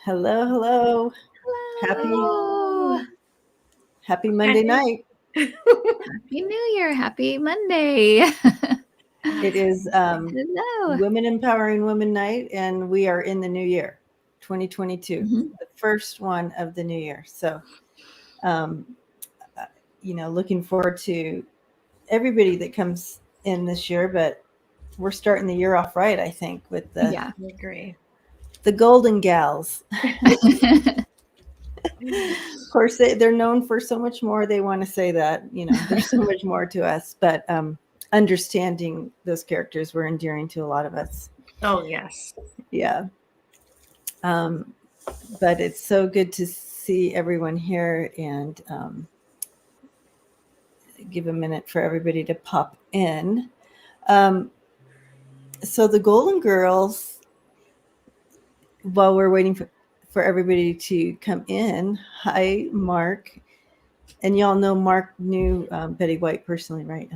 Hello, hello. Hello. Happy Monday night. Happy New Year. Happy Monday. It is Hello. Women Empowering Women Night, and we are in the new year, 2022, the first one of the new year. So, looking forward to everybody that comes in this year, but we're starting the year off right, I think, with the I agree. The Golden Gals. Of course, they're known for so much more. They want to say that, there's so much more to us, but understanding those characters were endearing to a lot of us. Oh, yes. Yeah. But it's so good to see everyone here, and give a minute for everybody to pop in. So the Golden Girls, while we're waiting for everybody to come in. Hi, Mark. And y'all know Mark knew Betty White personally, right?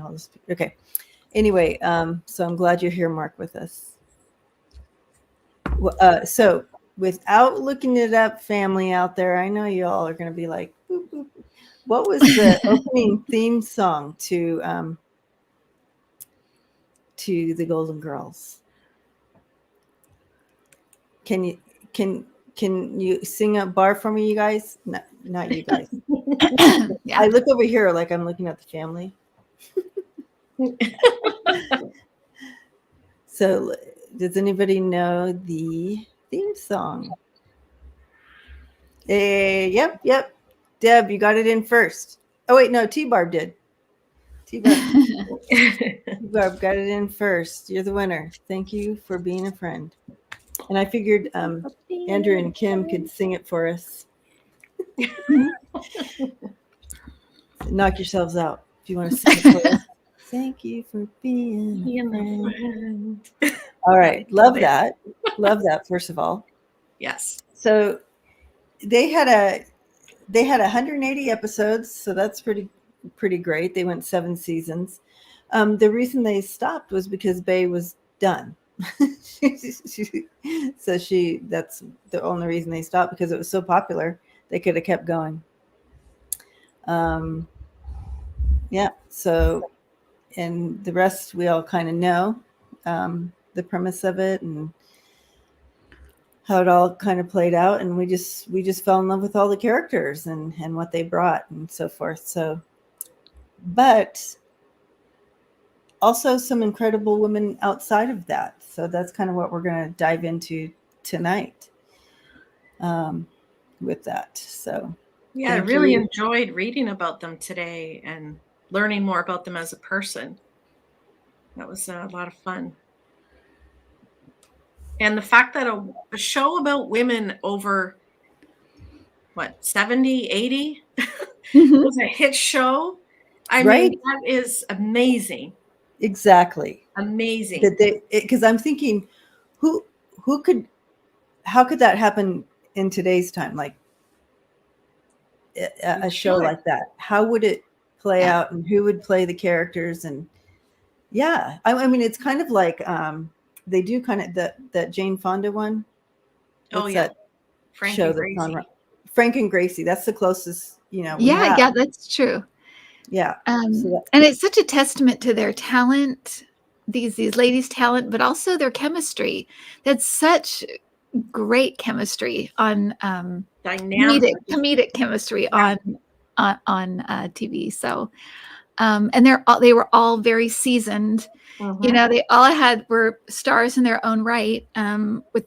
Okay. Anyway, so I'm glad you're here, Mark, with us. So without looking it up, family out there, I know y'all are going to be like, boop, boop. What was the opening theme song to the Golden Girls? Can you sing a bar for me, you guys? Not you guys. Yeah. I look over here like I'm looking at the family. So, does anybody know the theme song? Yep. Deb, you got it in first. Oh, wait, no, T-Barb did. T-Barb got it in first. You're the winner. Thank you for being a friend. And I figured Andrew and Kim could sing it for us. Knock yourselves out if you want to sing it for us. Thank you for being a friend. All right. Love that. Love that, first of all. Yes. So they had 180 episodes, so that's pretty great. They went 7 seasons. The reason they stopped was because Bay was done. So that's the only reason they stopped, because it was so popular. They could have kept going. Yeah. So, and the rest we all kind of know, the premise of it and how it all kind of played out, and we just fell in love with all the characters and what they brought and so forth. So, but also some incredible women outside of that. So that's kind of what we're going to dive into tonight with that. So yeah, I really enjoyed reading about them today and learning more about them as a person. That was a lot of fun. And the fact that a show about women over 70, 80 was a hit show. I mean, that is amazing. Exactly. Amazing. Because I'm thinking, how could that happen in today's time? Like a show like that, how would it play out, and who would play the characters? And yeah, I mean, it's kind of like they do kind of that Jane Fonda one. What's that Frank show that's on Frank and Gracie? That's the closest, Yeah, that's true. Yeah. And it's such a testament to their talent, these ladies' talent, but also their chemistry. That's such great chemistry on comedic chemistry on TV. So and they were all very seasoned. They all were stars in their own right,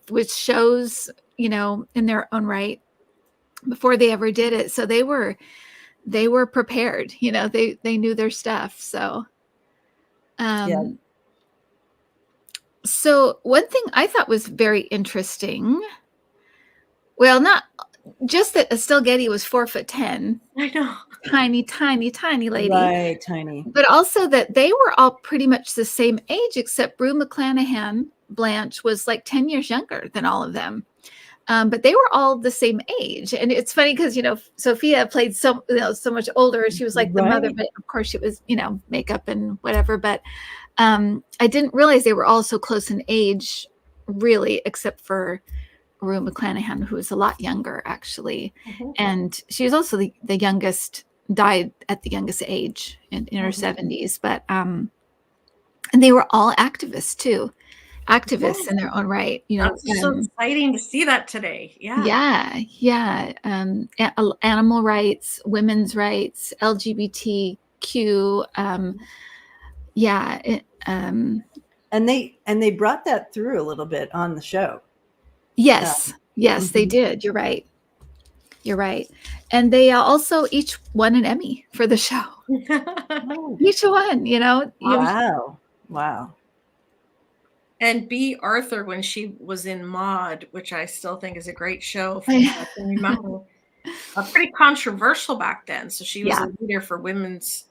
with shows, in their own right before they ever did it. So they were prepared, they knew their stuff. So so one thing I thought was very interesting, well, not just that Estelle Getty was 4'10". I know. Tiny lady. Right, tiny. But also that they were all pretty much the same age, except Rue McClanahan, Blanche, was like 10 years younger than all of them. But they were all the same age. And it's funny because, Sophia played so much older. She was like the mother, but of course she was, makeup and whatever. But I didn't realize they were all so close in age really, except for Rue McClanahan, who was a lot younger, actually. And she was also the youngest, died at the youngest age in her 70s. But, and they were all activists too. Activists in their own right, you know. That's so exciting to see that today. Yeah. Animal rights, women's rights, LGBTQ. And they brought that through a little bit on the show. Yes, they did. You're right. And they also each won an Emmy for the show. Each one, you know. Wow. And B. Arthur, when she was in Maude, which I still think is a great show from what I can remember, pretty controversial back then. So she was a leader for women's,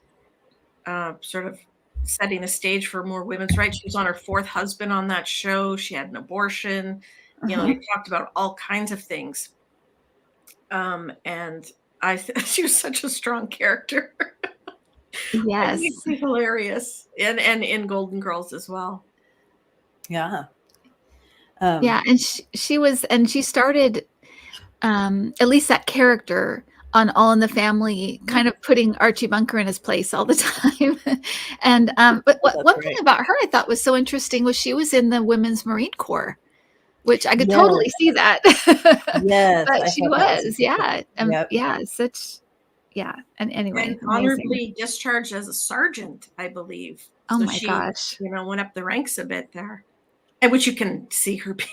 sort of setting the stage for more women's rights. She was on her fourth husband on that show. She had an abortion. You know, they talked about all kinds of things. And she was such a strong character. Yes. I think she's hilarious. And in Golden Girls as well. Yeah. And she started at least that character on All in the Family, kind of putting Archie Bunker in his place all the time. And but one thing about her I thought was so interesting was she was in the Women's Marine Corps, which I could totally see that. Yes, but she was, And anyway, and honorably discharged as a sergeant, I believe. Oh, so my gosh! You know, went up the ranks a bit there, and which you can see her being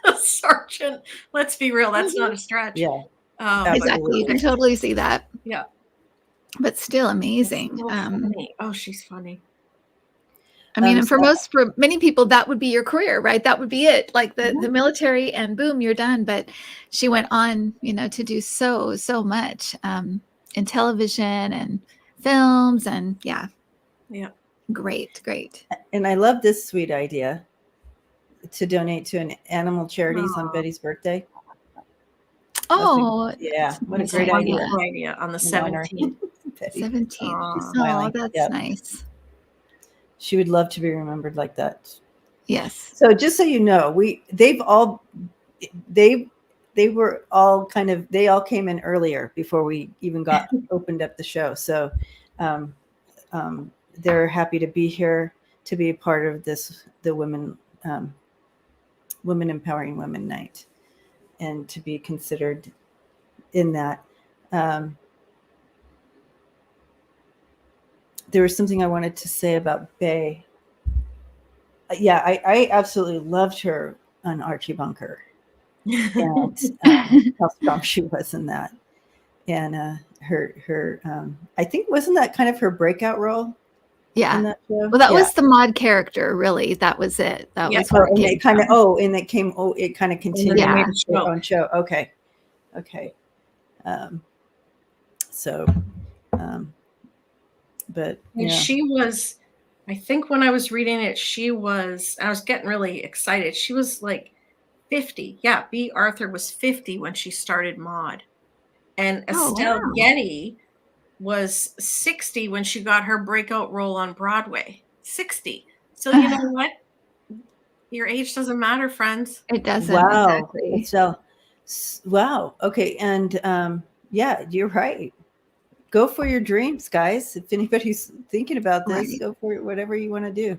a sergeant. Let's be real, that's not a stretch. Yeah, exactly. You can totally see that. Yeah, but still amazing. So funny. Oh, she's funny. I mean, and for many people, that would be your career, right? That would be it, like the military, and boom, you're done. But she went on, you know, to do so much in television and films, and great. And I love this sweet idea to donate to an animal charities on Betty's birthday. Oh, what a great idea! On the 17th. 17th. Oh, that's nice. She would love to be remembered like that. Yes. So just so you know, they all came in earlier before we even got opened up the show. So they're happy to be here, to be a part of this, the Women Empowering Women Night, and to be considered in that. There was something I wanted to say about Bay. I absolutely loved her on Archie Bunker, and how strong she was in that. And her I think, wasn't that kind of her breakout role? Yeah. In that show? Well, that was the Maude character, really. That was it. That was where it came from. It kind of continued their own show. Okay. But she was, I think when I was reading it, I was getting really excited. She was like 50. Yeah, B. Arthur was 50 when she started Maude. And Estelle Getty was 60 when she got her breakout role on Broadway. 60. So you know what? Your age doesn't matter, friends. It doesn't. Wow. Exactly. So, wow. Okay. And you're right. Go for your dreams, guys. If anybody's thinking about this, go for it, whatever you want to do.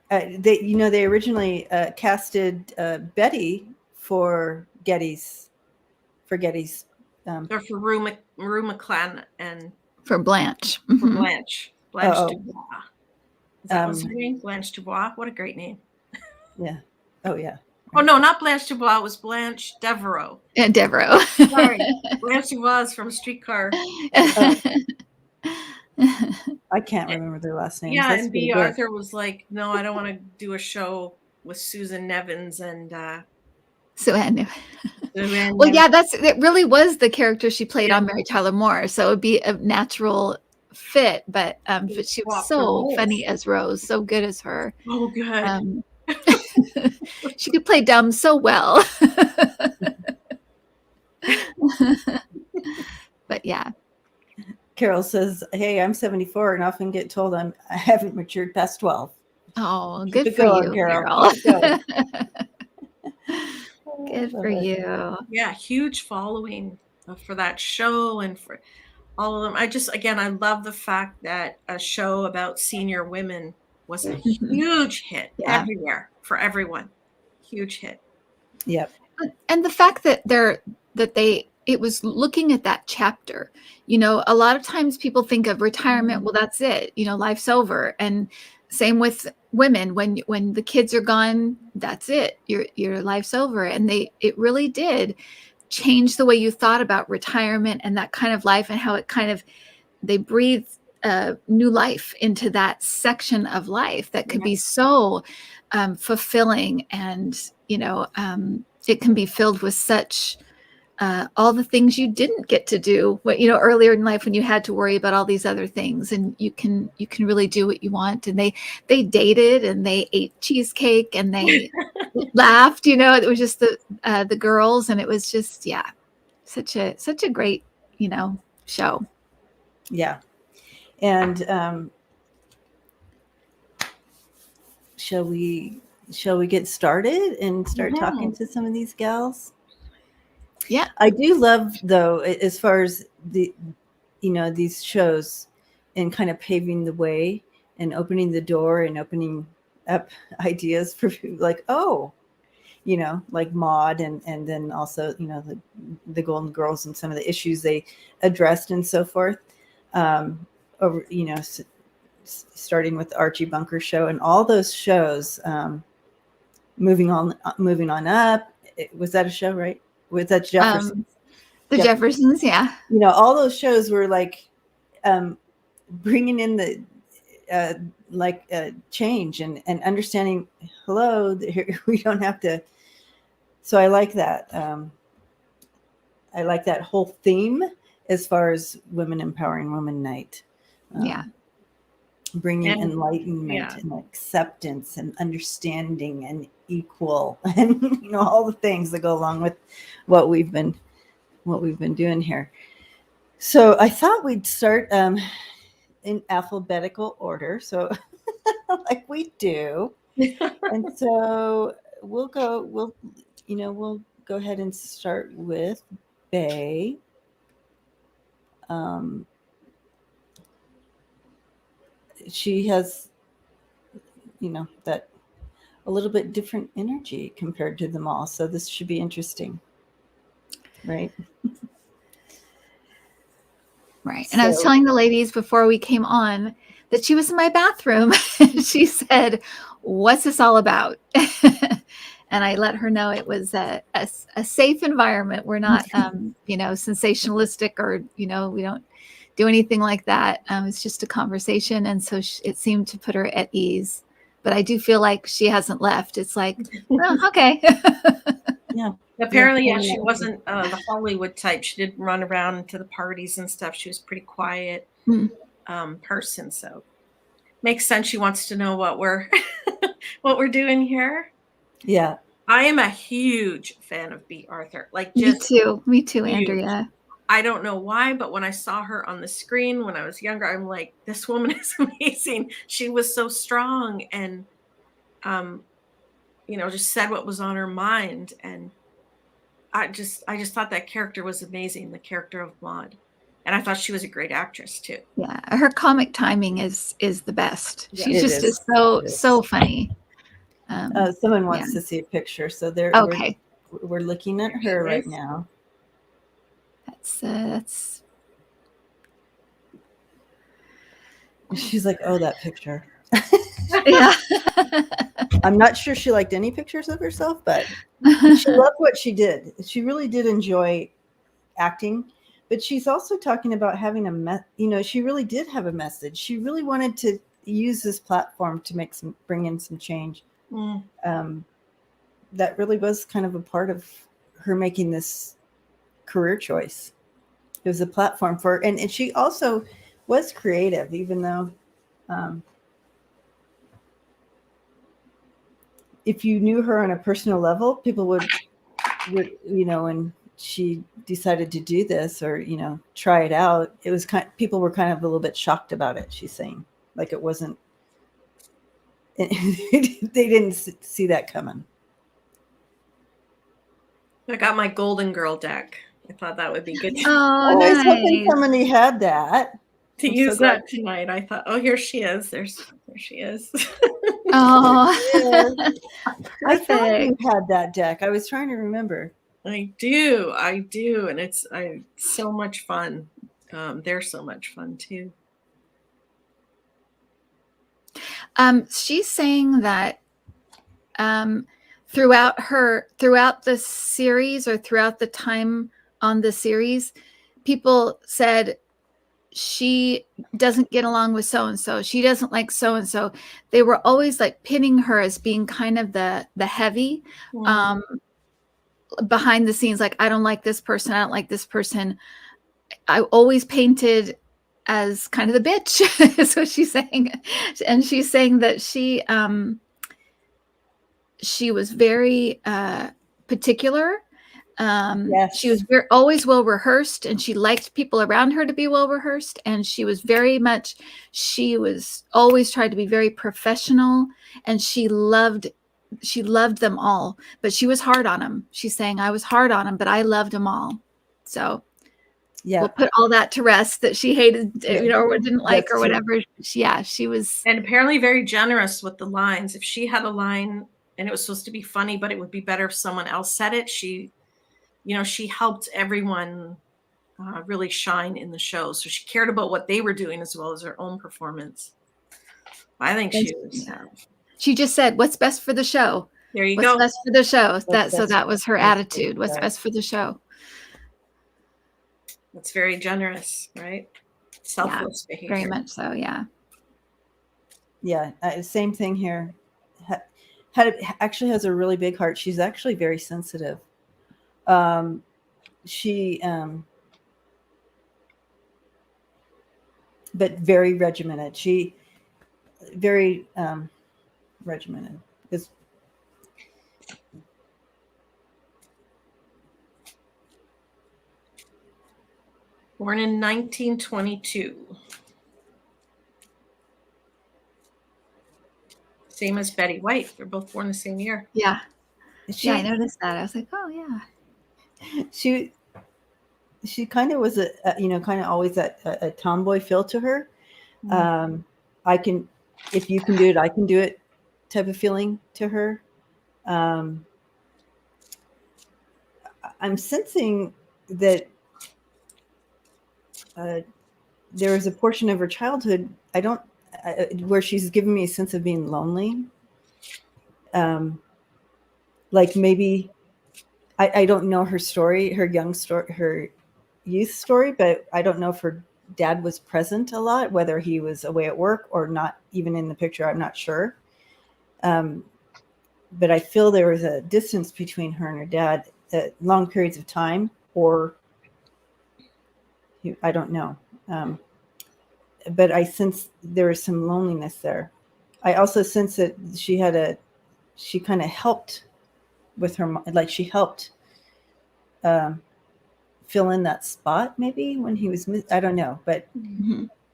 They originally casted Betty for Getty's. Or for Rue McClan and for Blanche. For Blanche. Dubois. Is that what's her name? Blanche Dubois. What a great name. Yeah. Oh, yeah. Oh, no, not Blanche Dubois. It was Blanche Devereaux. Devereaux. Sorry. Blanche Dubois from Streetcar. I can't remember their last names. Yeah, and B. Arthur was like, no, I don't want to do a show with Susan Nevins and Suanne. Well, yeah, it really was the character she played on Mary Tyler Moore, so it would be a natural fit. But she was so funny as Rose, so good as her. Oh, good. She could play dumb so well. But yeah. Carol says, "Hey, I'm 74 and often get told I haven't matured past 12." Oh, Keep good it for going, you, Carol. Carol. Keep it going. Good for Love it. you. Yeah, huge following for that show and for all of them. I love the fact that a show about senior women was a huge hit Yeah. everywhere for everyone. Huge hit. Yep. And the fact that it was looking at that chapter, a lot of times people think of retirement, well, that's it, life's over. And same with women, when the kids are gone, that's it, your life's over. And it really did change the way you thought about retirement and that kind of life, and how they breathe new life into that section of life that could be so fulfilling. And it can be filled with such all the things you didn't get to do earlier in life, when you had to worry about all these other things, and you can really do what you want. And they dated, and they ate cheesecake, and they laughed, it was just the girls, and it was just such a great show. Yeah. And shall we get started and start talking to some of these gals? Yeah. I do love, though, as far as these shows and kind of paving the way and opening the door and opening up ideas for like, like Maude, and then also, the Golden Girls and some of the issues they addressed and so forth. Over, starting with the Archie Bunker show and all those shows, moving on up. Was that a show, right? Was that Jefferson? The Jeffersons, yeah. All those shows were like bringing in the change and understanding. Hello, we don't have to. So I like that. I like that whole theme as far as Women Empowering Women Night. Bringing enlightenment and acceptance and understanding and equal, and all the things that go along with what we've been doing here. So I thought we'd start in alphabetical order, so like we do. And so we'll go ahead and start with Bay. She has that a little bit different energy compared to them all, so this should be interesting, right? Right. And I was telling the ladies before we came on that she was in my bathroom. She said, "What's this all about?" And I let her know it was a safe environment. We're not, sensationalistic, or, we don't do anything like that. It's just a conversation. And so it seemed to put her at ease. But I do feel like she hasn't left. It's like, oh, okay. Yeah. Apparently, she wasn't the Hollywood type. She didn't run around to the parties and stuff. She was a pretty quiet person. So makes sense. She wants to know what we're doing here. Yeah. I am a huge fan of B. Arthur. Like, just Me too, Andrea. I don't know why, but when I saw her on the screen when I was younger, I'm like, this woman is amazing. She was so strong and, just said what was on her mind. And I just thought that character was amazing, the character of Maude. And I thought she was a great actress too. Yeah, her comic timing is the best. Yeah, She's just so funny. Someone wants to see a picture, so okay. We're looking at her right now. That's. She's like, oh, that picture. Yeah. I'm not sure she liked any pictures of herself, but she loved what she did. She really did enjoy acting, but she's also talking about having she really did have a message. She really wanted to use this platform to bring in some change. That really was kind of a part of her making this career choice. It was a platform for her. And she also was creative, even though if you knew her on a personal level, people would, and she decided to do this or, try it out, it was people were kind of a little bit shocked about it. She's saying, like, it wasn't, they didn't see that coming. I got my Golden Girl deck. I thought that would be good Oh, I was hoping nice. somebody had that. to I'm use so glad. that tonight. I thought, oh, here she is. There she is. Oh, I thought you perfect. had that deck. I was trying to remember. I do, and it's so much fun. They're so much fun too. She's saying that throughout the series or throughout the time on the series, people said she doesn't get along with so-and-so. She doesn't like so-and-so. They were always like pinning her as being kind of the heavy behind the scenes. Like, I don't like this person. I don't like this person. I always painted as kind of the bitch is what she's saying. And she's saying that she was very particular. Yes. She was always well rehearsed, and she liked people around her to be well rehearsed. And she was always tried to be very professional, and she loved them all, but she was hard on them. She's saying, I was hard on them, but I loved them all. So we'll put all that to rest, that she hated, or didn't like, or whatever. She was. And apparently very generous with the lines. If she had a line and it was supposed to be funny, but it would be better if someone else said it, she helped everyone really shine in the show. So she cared about what they were doing as well as her own performance. I think she was. She just said, "What's best for the show?" There you go. What's best for the show? That was her attitude. What's best for the show? That's very generous, right? Selfless behavior. Very much so. Yeah. Yeah. Same thing here. Actually has a really big heart. She's actually very sensitive. But very regimented. She very regimented. Born in 1922. Same as Betty White. They're both born the same year. Yeah. I noticed that. I was like, oh yeah. She kind of was kind of always a tomboy feel to her. If you can do it, I can do it type of feeling to her. I'm sensing that there was a portion of her childhood where she's given me a sense of being lonely. Like maybe I don't know her story, her youth story, but I don't know if her dad was present a lot, whether he was away at work or not even in the picture. I'm not sure. But I feel there was a distance between her and her dad at long periods of time, or I don't know. But I sense there was some loneliness there. I also sense that she kind of helped with her, like she helped fill in that spot maybe when he was, I don't know, but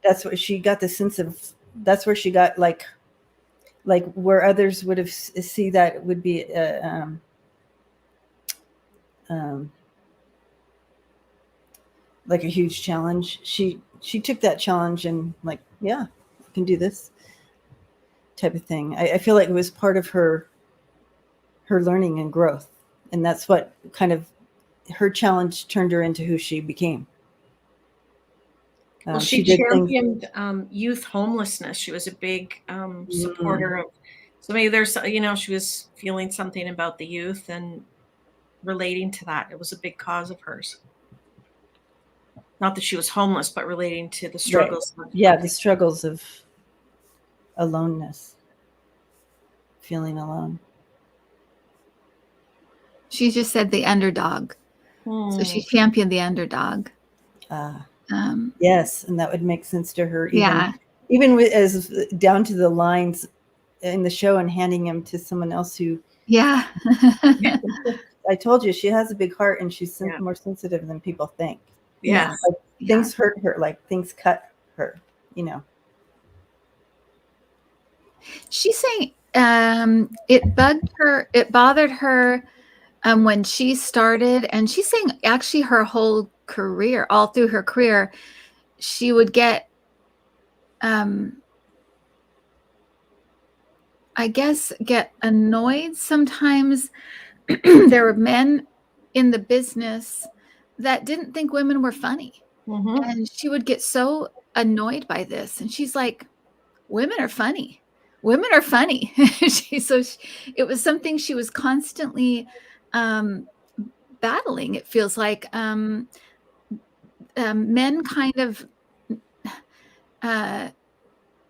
that's what she got the sense of. That's where she got like where others would have see that would be like a huge challenge. She took that challenge and like, yeah, I can do this type of thing. I feel like it was part of her learning and growth, and that's what kind of her challenge turned her into who she became. Well, she championed youth homelessness. She was a big supporter of. So maybe there's, she was feeling something about the youth and relating to that. It was a big cause of hers. Not that she was homeless, but relating to the struggles. Right. Yeah, the struggles of aloneness, feeling alone. She just said the underdog. So she championed the underdog. Yes, and that would make sense to her. Even with, as down to the lines in the show and handing him to someone else who. Yeah. I told you, she has a big heart, and she's more sensitive than people think. Yes. Like, things hurt her, like things cut her, She's saying it bugged her, it bothered her when she started, and she's saying actually her whole career, all through her career, she would get I guess get annoyed sometimes. There were men in the business that didn't think women were funny. And she would get so annoyed by this. And she's like, women are funny. Women are funny. It was something she was constantly battling. It feels like men kind of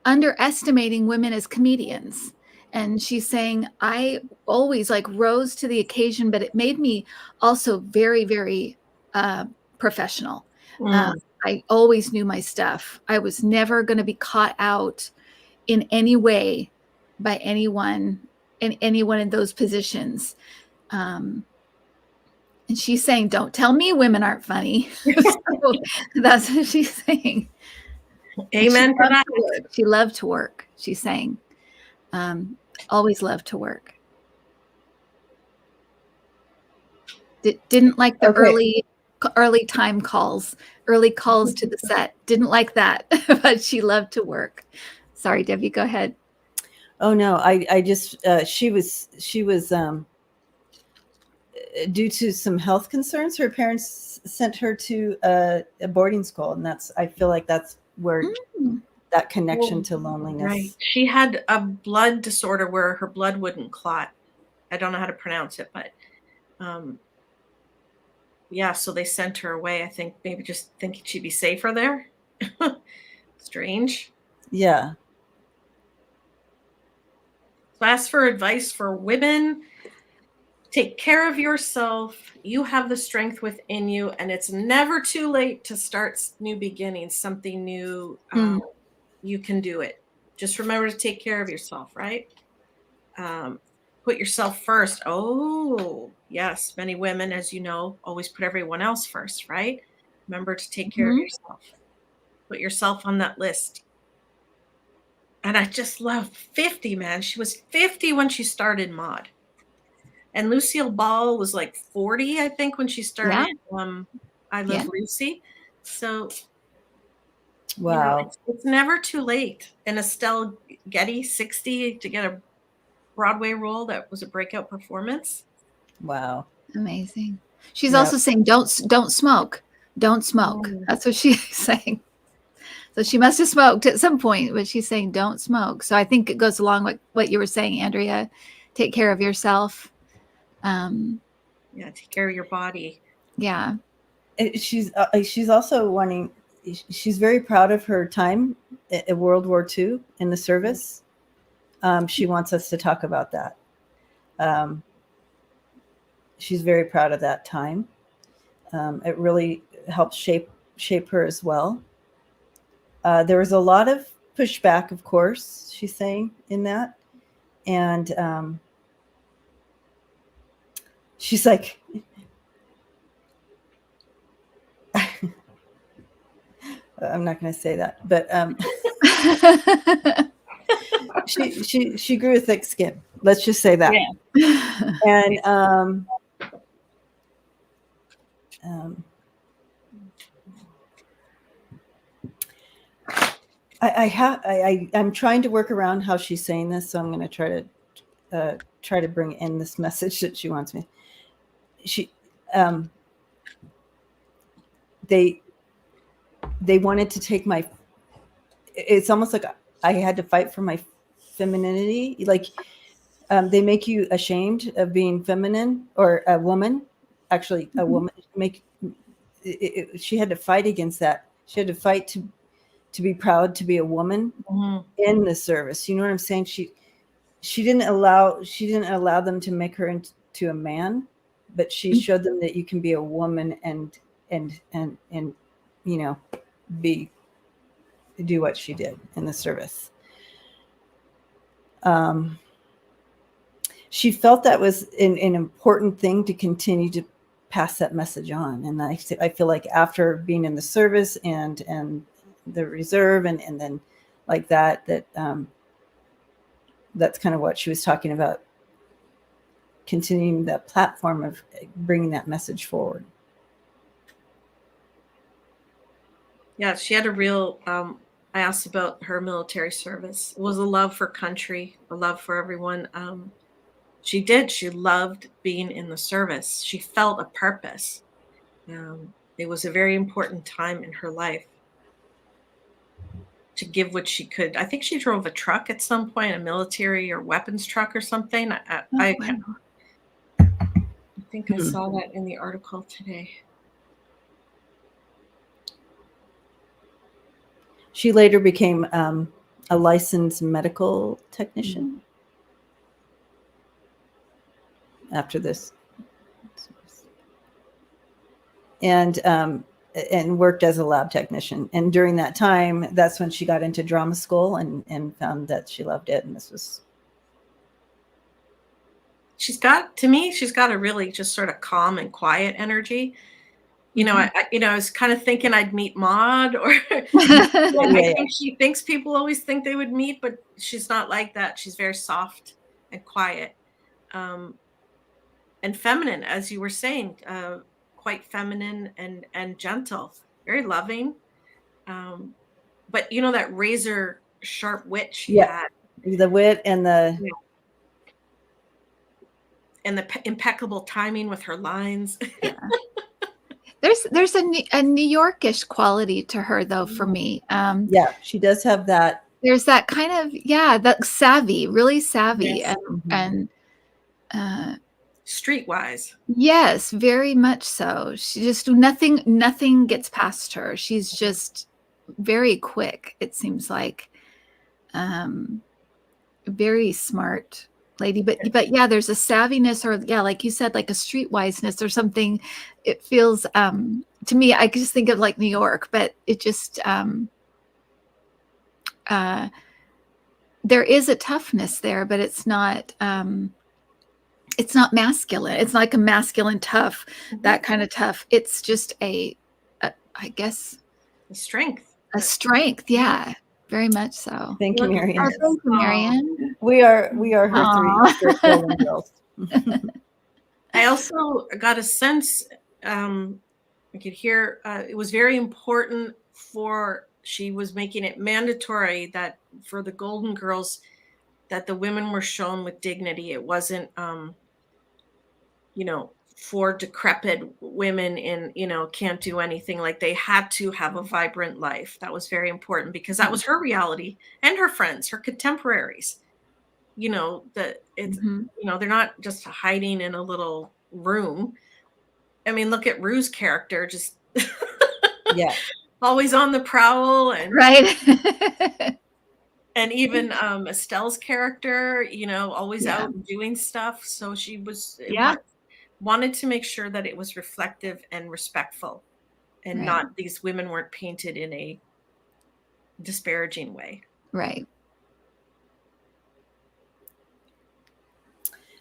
underestimating women as comedians. And she's saying, I always like rose to the occasion, but it made me also very, very professional. I always knew my stuff. I was never going to be caught out in any way by anyone in those positions. And she's saying, don't tell me women aren't funny. So that's what she's saying. Amen to that. She loved to work. She's saying, always loved to work. Didn't like the early time calls, early calls to the set. Didn't like that, but she loved to work. Sorry, Debbie, go ahead. Oh no, I just she was due to some health concerns, her parents sent her to a boarding school, and I feel like that's where that connection to loneliness. Right. She had a blood disorder where her blood wouldn't clot. I don't know how to pronounce it, but yeah, so they sent her away. I think maybe just thinking she'd be safer there. Strange. Yeah. So ask for advice for women. Take care of yourself. You have the strength within you, and it's never too late to start new beginnings, something new. You can do it. Just remember to take care of yourself, right? Put yourself first. Oh, yes. Many women, as you know, always put everyone else first, right? Remember to take care of yourself. Put yourself on that list. And I just love 50, man. She was 50 when she started mod. And Lucille Ball was like 40, I think, when she started I Love Lucy. So, wow. It's never too late. And Estelle Getty, 60, to get a Broadway role that was a breakout performance. Wow. Amazing. She's also saying, don't smoke. Don't smoke. That's what she's saying. So she must have smoked at some point, but she's saying don't smoke. So I think it goes along with what you were saying, Andrea. Take care of yourself. Take care of your body. Yeah. She's also wanting. She's very proud of her time at World War II in the service. She wants us to talk about that. She's very proud of that time. It really helped shape her as well. There was a lot of pushback, of course, she's saying, in that. And she's like, I'm not going to say that, but she grew a thick skin. Let's just say that. Yeah. And I'm trying to work around how she's saying this, so I'm going to try to bring in this message that she wants me. They wanted to take my. It's almost like I had to fight for my femininity. Like they make you ashamed of being feminine or a woman. Actually, a woman she had to fight against that. She had to fight to be proud to be a woman in the service. You know what I'm saying? She didn't allow them to make her into a man, but she showed them that you can be a woman and do what she did in the service. she felt that was an important thing to continue to pass that message on. And I feel like after being in the service and the reserve and then like that that's kind of what she was talking about, continuing that platform of bringing that message forward. Yeah, she had a real, I asked about her military service. It was a love for country, a love for everyone. She loved being in the service. She felt a purpose. It was a very important time in her life to give what she could. I think she drove a truck at some point, a military or weapons truck or something. I think I saw that in the article today. She later became a licensed medical technician after this, and worked as a lab technician. And during that time, that's when she got into drama school and found that she loved it. And this was. She's got a really just sort of calm and quiet energy. You know, I was kind of thinking I'd meet Maud, or I think she thinks people always think they would meet, but she's not like that. She's very soft and quiet, and feminine, as you were saying, quite feminine and gentle, very loving. But you know, that razor sharp wit she had, the wit and the impeccable timing with her lines. Yeah. There's a New Yorkish quality to her, though, for me. Yeah, she does have that. There's that kind of, that savvy, really savvy, and streetwise. Yes, very much so. She just nothing gets past her. She's just very quick, it seems like. Very smart lady, but yeah, there's a savviness, or like you said, like a streetwiseness or something. It feels to me, I just think of like New York, but it just there is a toughness there, but it's not masculine. It's not like a masculine tough, that kind of tough. It's just I guess a strength. Yeah. Very much so. Thank you, Marian. Oh, thank you, Marian. We are her three golden girls. I also got a sense, I could hear, it was very important she was making it mandatory that for the Golden Girls, that the women were shown with dignity. It wasn't, for decrepit women can't do anything. Like, they had to have a vibrant life. That was very important, because that was her reality and her friends, her contemporaries. They're not just hiding in a little room. I mean, look at Rue's character, just always on the prowl, and right. And even Estelle's character, always out doing stuff. So she was wanted to make sure that it was reflective and respectful, and not, these women weren't painted in a disparaging way. Right.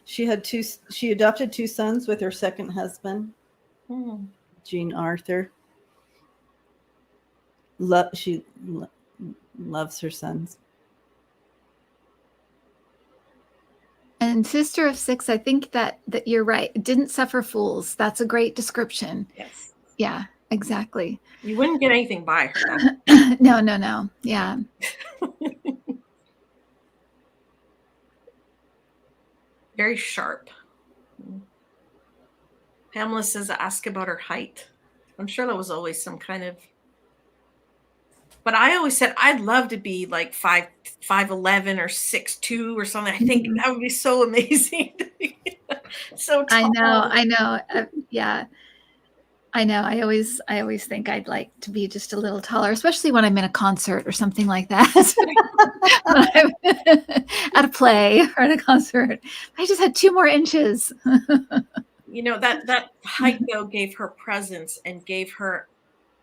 She adopted 2 sons with her second husband, Jean Arthur. She loves her sons. And Sister of 6, I think that you're right. Didn't suffer fools. That's a great description. Yes. Yeah, exactly. You wouldn't get anything by her. No. Yeah. Very sharp. Pamela says, ask about her height. I'm sure that was always some kind of, but I always said I'd love to be like 5'11" or 6'2" or something. I think that would be so amazing. So tall. I know. Yeah. I know. I always think I'd like to be just a little taller, especially when I'm in a concert or something like that. When I'm at a play or at a concert, I just had 2 more inches. That height, though, gave her presence and gave her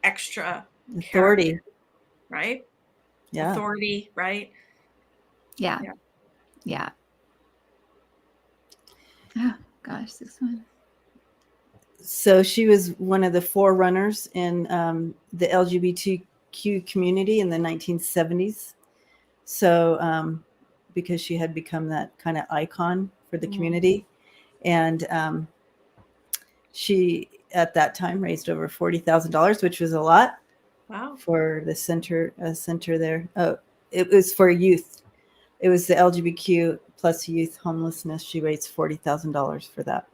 extra authority, character, right? Yeah. Authority, right? Yeah. Oh gosh, 6-1. So she was one of the forerunners in the LGBTQ community in the 1970s. So because she had become that kind of icon for the community. And she, at that time, raised over $40,000, which was a lot. Wow. For the center there. Oh, it was for youth. It was the LGBTQ plus youth homelessness. She raised $40,000 for that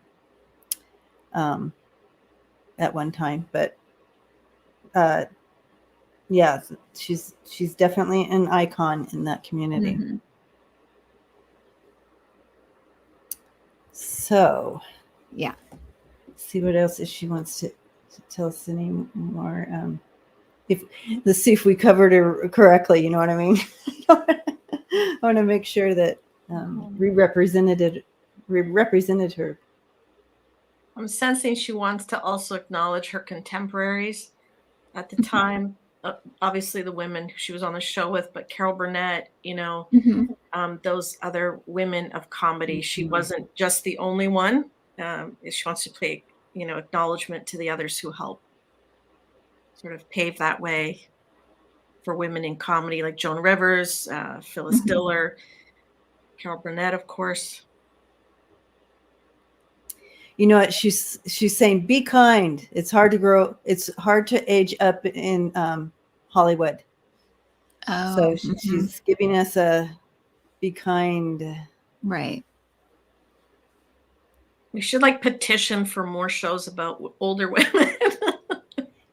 at one time. But yeah, she's definitely an icon in that community. Mm-hmm. So Yeah. See what else if she wants to tell us any more. Let's see if we covered her correctly. You know what I mean? I want to make sure that we represented her. I'm sensing she wants to also acknowledge her contemporaries at the time. Obviously, the women she was on the show with, but Carol Burnett, those other women of comedy. She wasn't just the only one. She wants to pay, acknowledgement to the others who helped sort of pave that way for women in comedy, like Joan Rivers, Phyllis Diller, Carol Burnett, of course. You know what she's saying? Be kind. It's hard to grow. It's hard to age up in Hollywood. Oh, So she's giving us a be kind. Right. We should petition for more shows about older women.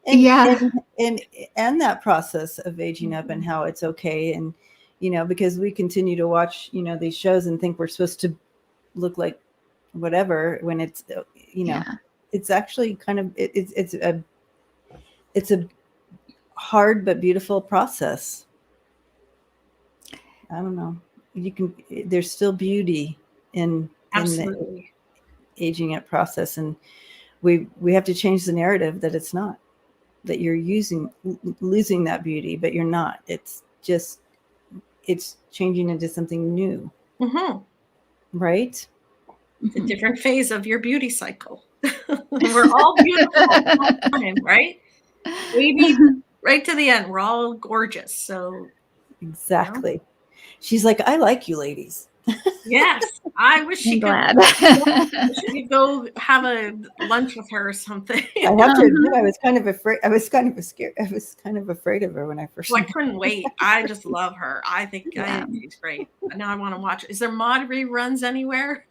And that process of aging up and how it's okay. And, because we continue to watch, these shows and think we're supposed to look like whatever when it's, it's actually kind of, it's a hard but beautiful process. I don't know. There's still beauty in the aging up process. And we have to change the narrative that it's not, that you're losing that beauty, but you're not. It's changing into something new. Right? It's a different phase of your beauty cycle. We're all beautiful all the time, right? Maybe right to the end, we're all gorgeous. So exactly. She's like, I like you ladies. Yes, I wish she could. Should we go have a lunch with her or something? I have to admit, I was kind of afraid. I was kind of scared. I was kind of afraid of her when I first. Well, I couldn't wait. I just love her. I think she's great. Now I want to watch. Is there mod reruns anywhere?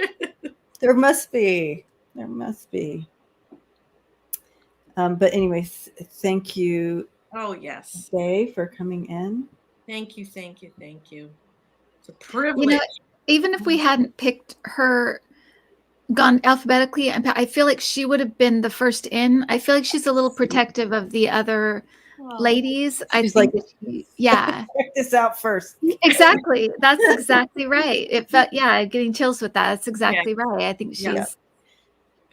There must be. There must be. But anyway, thank you. Oh yes, Shay, for coming in. Thank you. It's a privilege. Even if we hadn't picked her, gone alphabetically, I feel like she would have been the first in. I feel like she's a little protective of the other ladies. I think, check this out first. Exactly. That's exactly right. It felt, getting chills with that. That's exactly right. I think she's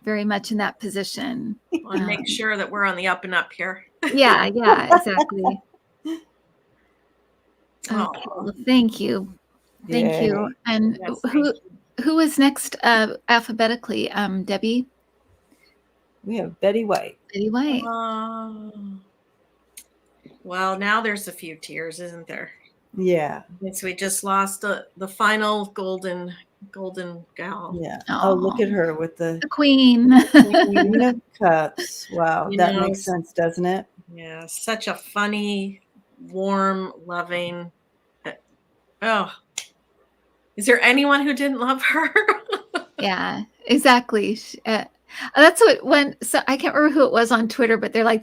very much in that position. I want to make sure that we're on the up and up here. Yeah, exactly. Okay, well, thank you. Thank you. And who is next alphabetically? Debbie? We have Betty White. Betty White. Well, now there's a few tears, isn't there? Yeah. So we just lost the final golden gal. Yeah. Oh, look at her with the queen. Queen of Cups. Wow. That makes sense, doesn't it? Yeah. Such a funny, warm, loving. Oh. Is there anyone who didn't love her? Yeah, exactly. That's so I can't remember who it was on Twitter, but they're like,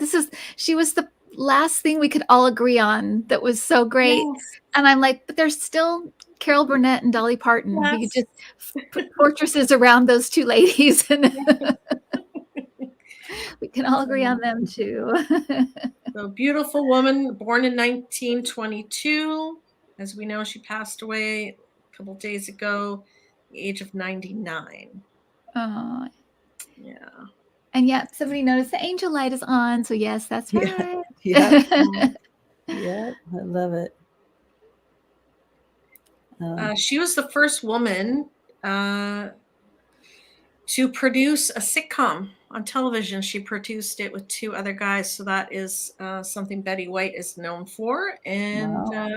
she was the last thing we could all agree on that was so great. Yes. And I'm like, but there's still Carol Burnett and Dolly Parton. Yes. We could just put fortresses around those two ladies and we can all agree on them too. So beautiful woman, born in 1922. As we know, she passed away a couple days ago, the age of 99. Oh, yeah. And somebody noticed the angel light is on. So yes, that's right. Yeah, I love it. She was the first woman to produce a sitcom on television. She produced it with 2 other guys. So that is something Betty White is known for. And Wow.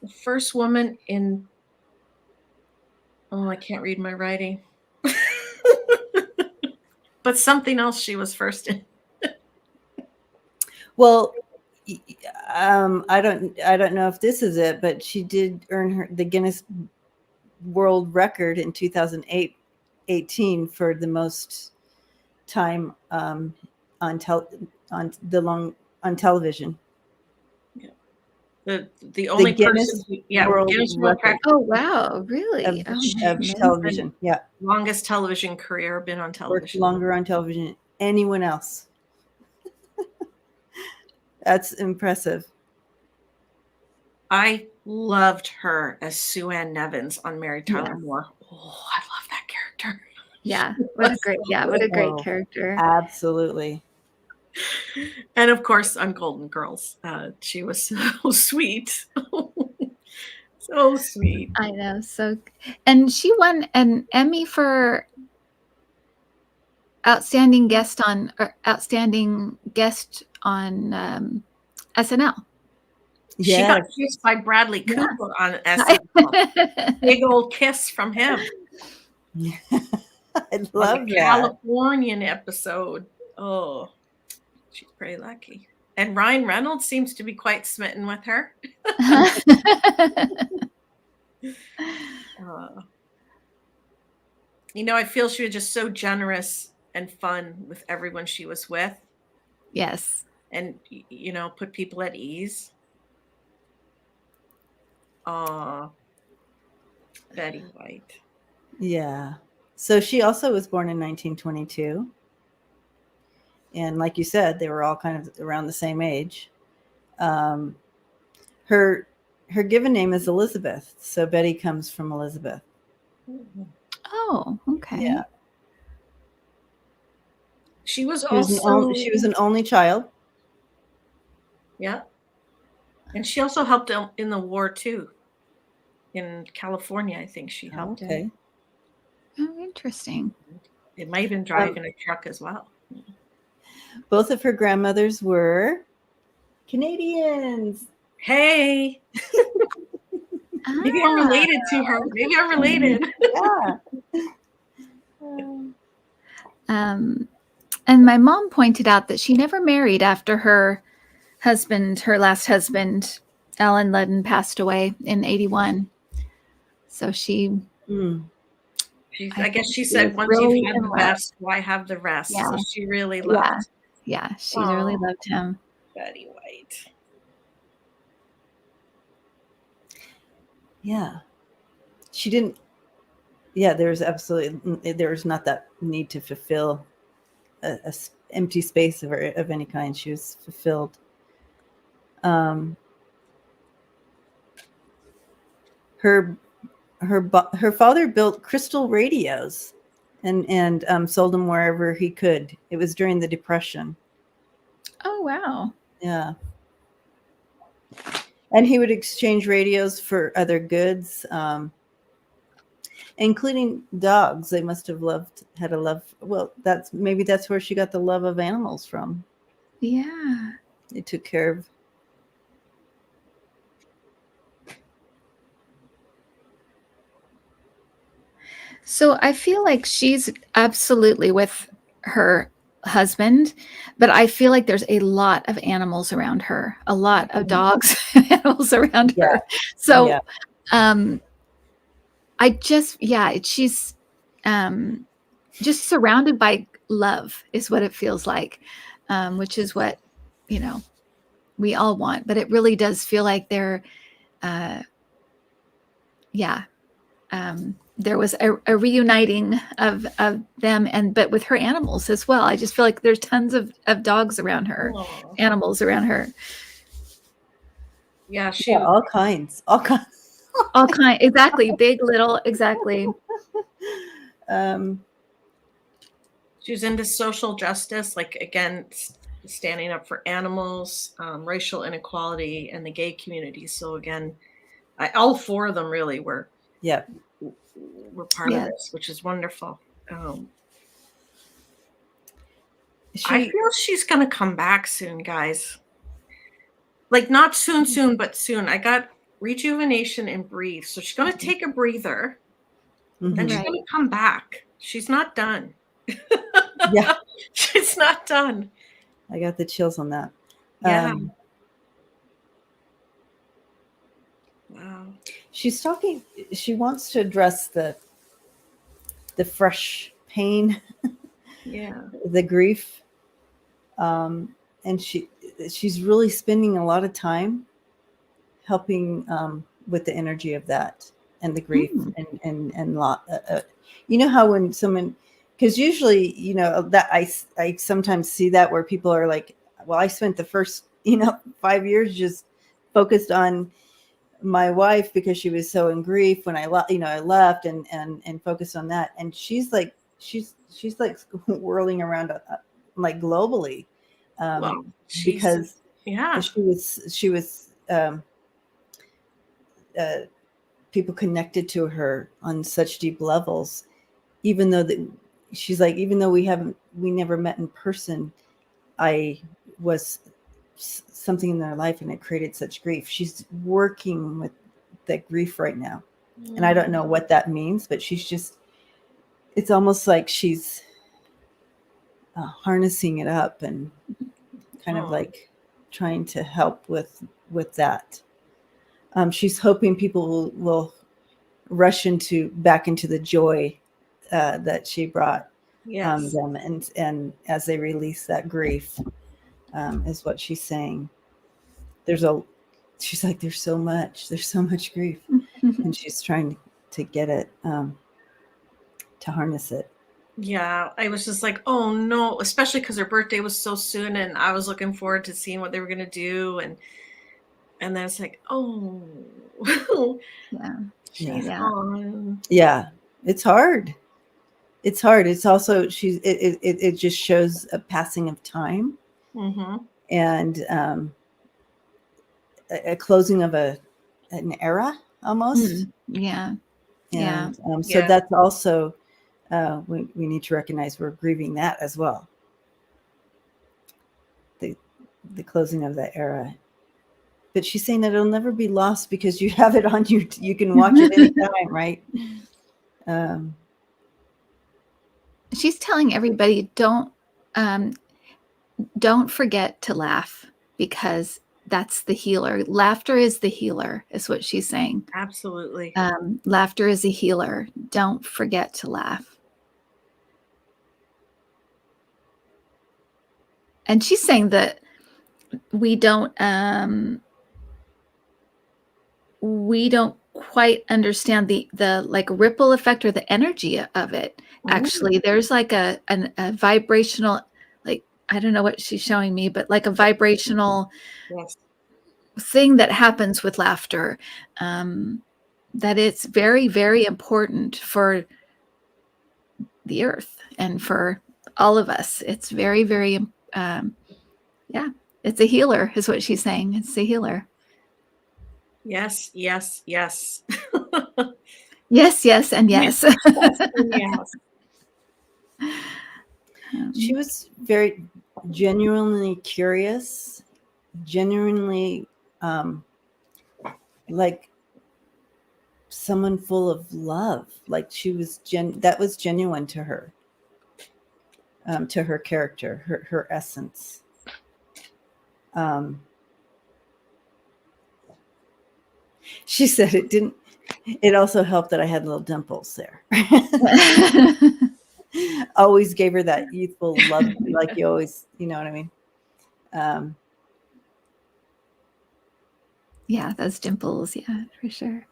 the first woman in, oh, I can't read my writing. But something else she was first in. Well, I don't know if this is it, but she did earn the Guinness World Record in 2018 for the most time on television. The only Guinness person, World Record. Oh wow, really? Of television. Yeah. Longest television career, been on television. Worked longer on television than anyone else. That's impressive. I loved her as Sue Ann Nevins on Mary Tyler Moore. Oh, I love that character. Yeah, what a great character. Absolutely. And of course, on Golden Girls, she was so sweet. So sweet. I know. So, and she won an Emmy for outstanding guest on SNL. She got kissed by Bradley Cooper on SNL. Big old kiss from him. I love that. Californian episode. Oh, she's pretty lucky. And Ryan Reynolds seems to be quite smitten with her. I feel she was just so generous and fun with everyone she was with. Yes. And, put people at ease. Betty White. Yeah. So she also was born in 1922. And like you said, they were all kind of around the same age. Her given name is Elizabeth. So Betty comes from Elizabeth. Oh, okay. Yeah. She was an only child. Yeah. And she also helped in the war too. In California, I think she helped. Okay. Oh, interesting. It might have been driving a truck as well. Both of her grandmothers were Canadians. Hey. Maybe I'm related to her. Maybe I'm related. Yeah. And my mom pointed out that she never married after her last husband, Alan Ludden, passed away in 1981. So I guess she said, once you've had the best, why have the rest? Yeah. So she really loved. Yeah, she really loved him. Betty White. Yeah. She didn't. Yeah, there was not that need to fulfill a empty space of any kind. She was fulfilled. Her father built crystal radios and sold them wherever he could. It was during the Depression. Oh, wow. Yeah. And he would exchange radios for other goods, including dogs. They must have had a love. Well, that's where she got the love of animals from. Yeah. They took care of. So I feel like she's absolutely with her husband, but I feel like there's a lot of animals around her, a lot of dogs and animals around her. So she's just surrounded by love is what it feels like, which is what, we all want, but it really does feel like there was a reuniting of them, but with her animals as well. I just feel like there's tons of dogs around her, animals around her. Yeah, all kinds. Exactly. Big, little, exactly. She was into social justice, like, again, standing up for animals, racial inequality, and the gay community. So again, all 4 of them really were part of this, which is wonderful. I feel she's going to come back soon, guys. Like not soon, but soon. I got rejuvenation and breathe. So she's going to take a breather and she's going to come back. She's not done. Yeah. She's not done. I got the chills on that. Yeah. Wow. She's talking, she wants to address the fresh pain, the grief. And she's really spending a lot of time helping with the energy of that and the grief and lot. You know how when someone, because usually, you know, that I sometimes see that where people are like, well, I spent the first, 5 years just focused on my wife because she was so in grief when I left and focused on that. And she's like whirling around like globally because she was people connected to her on such deep levels, even though she's like, even though we never met in person, I was something in their life and it created such grief. She's working with that grief right now. And I don't know what that means, but it's almost like she's harnessing it up and kind of like trying to help with that. She's hoping people will rush back into the joy that she brought them, and as they release that grief, is what she's saying. She's like, there's so much grief, and she's trying to get it, to harness it. Yeah, I was just like, oh no, especially because her birthday was so soon, and I was looking forward to seeing what they were going to do, and then it's like, oh, she's gone. Yeah, it's hard. It's hard. It's also it just shows a passing of time, and a closing of an era almost. So that's also we need to recognize we're grieving that as well. The closing of that era. But she's saying that it'll never be lost because you have it on you can watch it anytime, right? She's telling everybody, don't forget to laugh, because that's the healer. Laughter is the healer, is what she's saying. Absolutely. Laughter is a healer. Don't forget to laugh. And she's saying that we don't quite understand the like ripple effect or the energy of it. Actually, there's like a vibrational, like, I don't know what she's showing me, but like a vibrational thing that happens with laughter, that it's very, very important for the earth and for all of us. It's very, very, it's a healer, is what she's saying. It's a healer. Yes, yes, yes. Yes, yes, and yes. Yes. She was very genuinely curious, genuinely like someone full of love. Like she was that was genuine to her, to her character, her essence. She said it also helped that I had little dimples there. Always gave her that youthful love, like you always, you know what I mean? Yeah, those dimples. Yeah, for sure.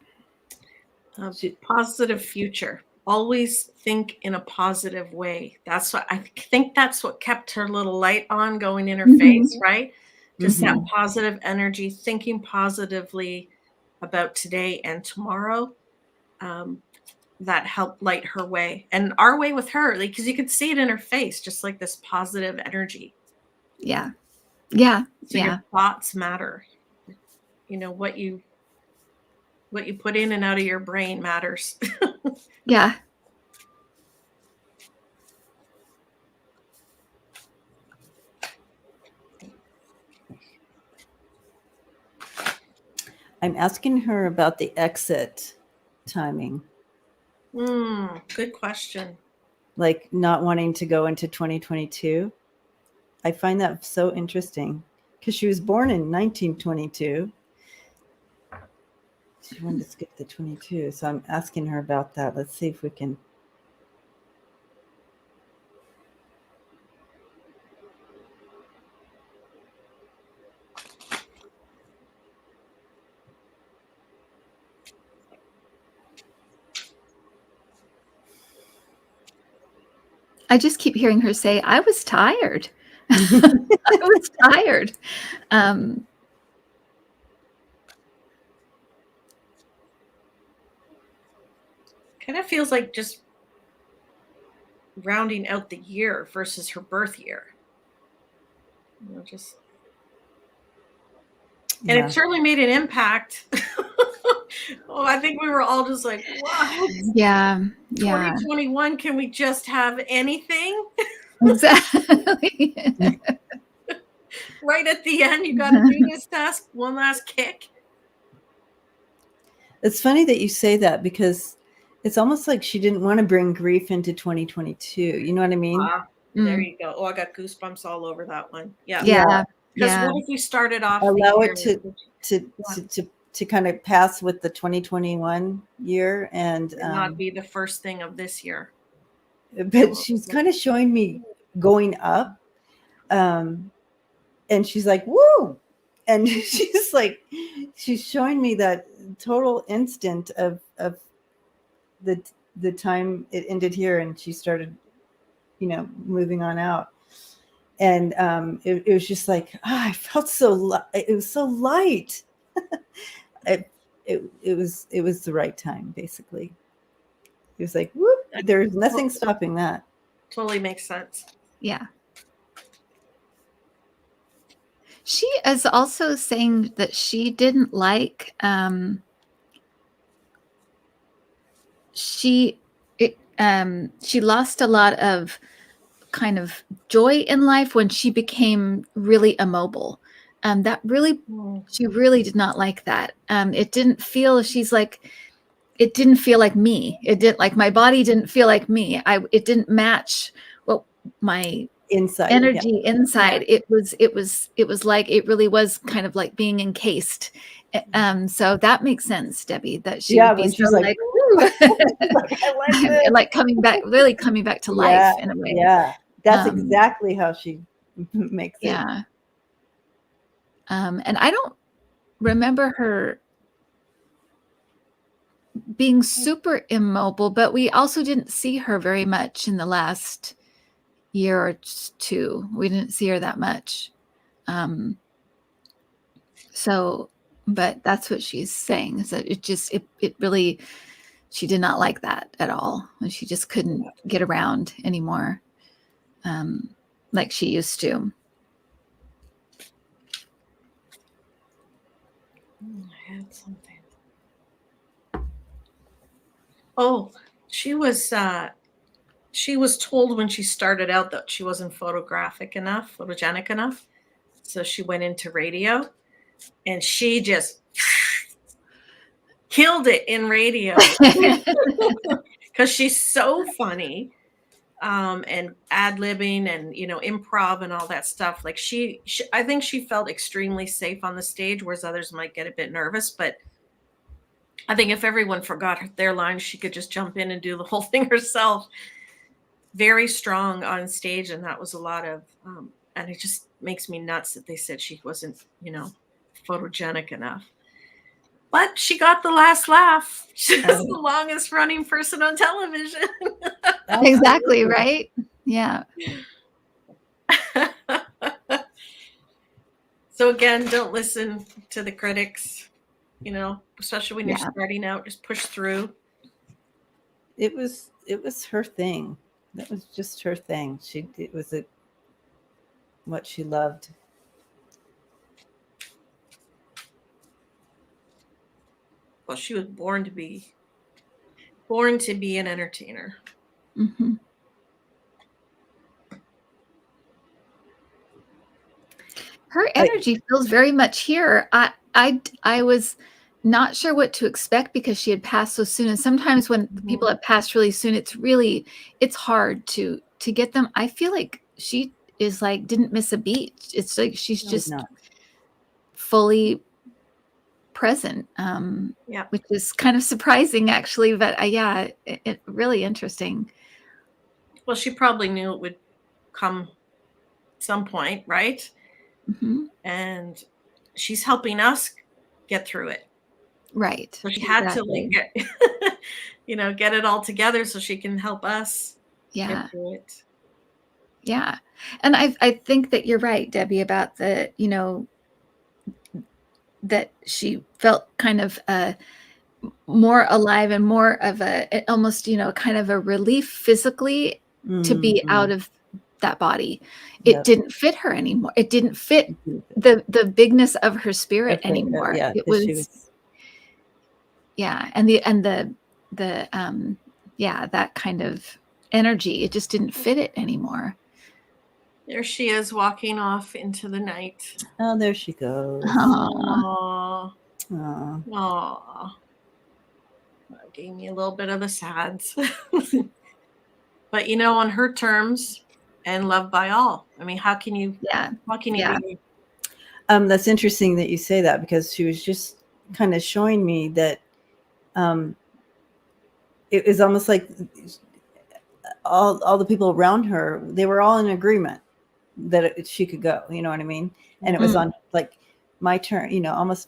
Positive future. Always think in a positive way. That's what I think. That's what kept her little light on going in her face, right? Just that positive energy, thinking positively about today and tomorrow. That helped light her way and our way with her, like, because you could see it in her face, just like this positive energy. Yeah. So your thoughts matter. You know, what you put in and out of your brain matters. Yeah. I'm asking her about the exit timing. Good question. Like not wanting to go into 2022. I find that so interesting because she was born in 1922. She wanted to skip the 22. So I'm asking her about that. Let's see if we can. I just keep hearing her say, I was tired. I was tired. Kind of feels like just rounding out the year versus her birth year. You know, just, and Yeah. it certainly made an impact. Oh, I think we were all just like, what? Yeah. 2021, can we just have anything? Exactly. Right at the end, you got to do this task, one last kick. It's funny that you say that because it's almost like she didn't want to bring grief into 2022. You know what I mean? There you go. Oh, I got goosebumps all over that one. Yeah. Yeah. Because what if we started off allow the it to kind of pass with the 2021 year and not be the first thing of this year. But she's kind of showing me going up, and she's like, "Woo!" And she's showing me that total instant of the time it ended here, and she started, moving on out. And it was just like, I felt it was so light. It was the right time, basically. It was like, whoop, there's nothing stopping that. Totally makes sense. Yeah. She is also saying that she didn't like, she lost a lot of kind of joy in life when she became really immobile. She really did not like that. It didn't feel, she's like, it didn't feel like me. It didn't, like, my body didn't feel like me. It didn't match what my inside energy inside. It was like, it really was kind of like being encased. So that makes sense, Debbie, that she would be when she's so like, I like this. Like coming back to life in a way. Yeah, that's exactly how she makes it. Yeah. And I don't remember her being super immobile, but we also didn't see her very much in the last year or two. We didn't see her that much. So, but that's what she's saying, is that it really, she did not like that at all. And she just couldn't get around anymore, like she used to. I had something. Oh, she was told when she started out that she wasn't photogenic enough. So she went into radio, and she just killed it in radio because she's so funny, and ad-libbing and improv and all that stuff. Like she I think she felt extremely safe on the stage, whereas others might get a bit nervous. But I think if everyone forgot their lines, she could just jump in and do the whole thing herself. Very strong on stage, and that was a lot of and it just makes me nuts that they said she wasn't photogenic enough. But she got the last laugh. She's the longest running person on television. Exactly, right? Yeah. So again, don't listen to the critics, especially when you're starting out. Just push through. It was her thing. That was just her thing. It was what she loved. Well, she was born to be an entertainer. Mm-hmm. Her energy feels very much here. I was not sure what to expect because she had passed so soon. And sometimes when people have passed really soon, it's hard to get them. I feel like she is like, didn't miss a beat. It's like, she's just fully present, which is kind of surprising actually, but it really interesting. Well, she probably knew it would come some point, right? Mm-hmm. And she's helping us get through it. Right. So she had to like get it all together so she can help us get through it. Yeah. And I think that you're right, Debbie, about the, that she felt kind of more alive and more of almost, kind of a relief physically to be out of that body. It didn't fit her anymore. It didn't fit the bigness of her spirit anymore. It was and that kind of energy, it just didn't fit it anymore. There she is walking off into the night. Oh, there she goes. Aww. Aww. That gave me a little bit of the sads. But on her terms and loved by all. I mean, how can you be? That's interesting that you say that, because she was just kind of showing me that it was almost like all the people around her, they were all in agreement that she could go, you know what I mean? And it was on like my turn, almost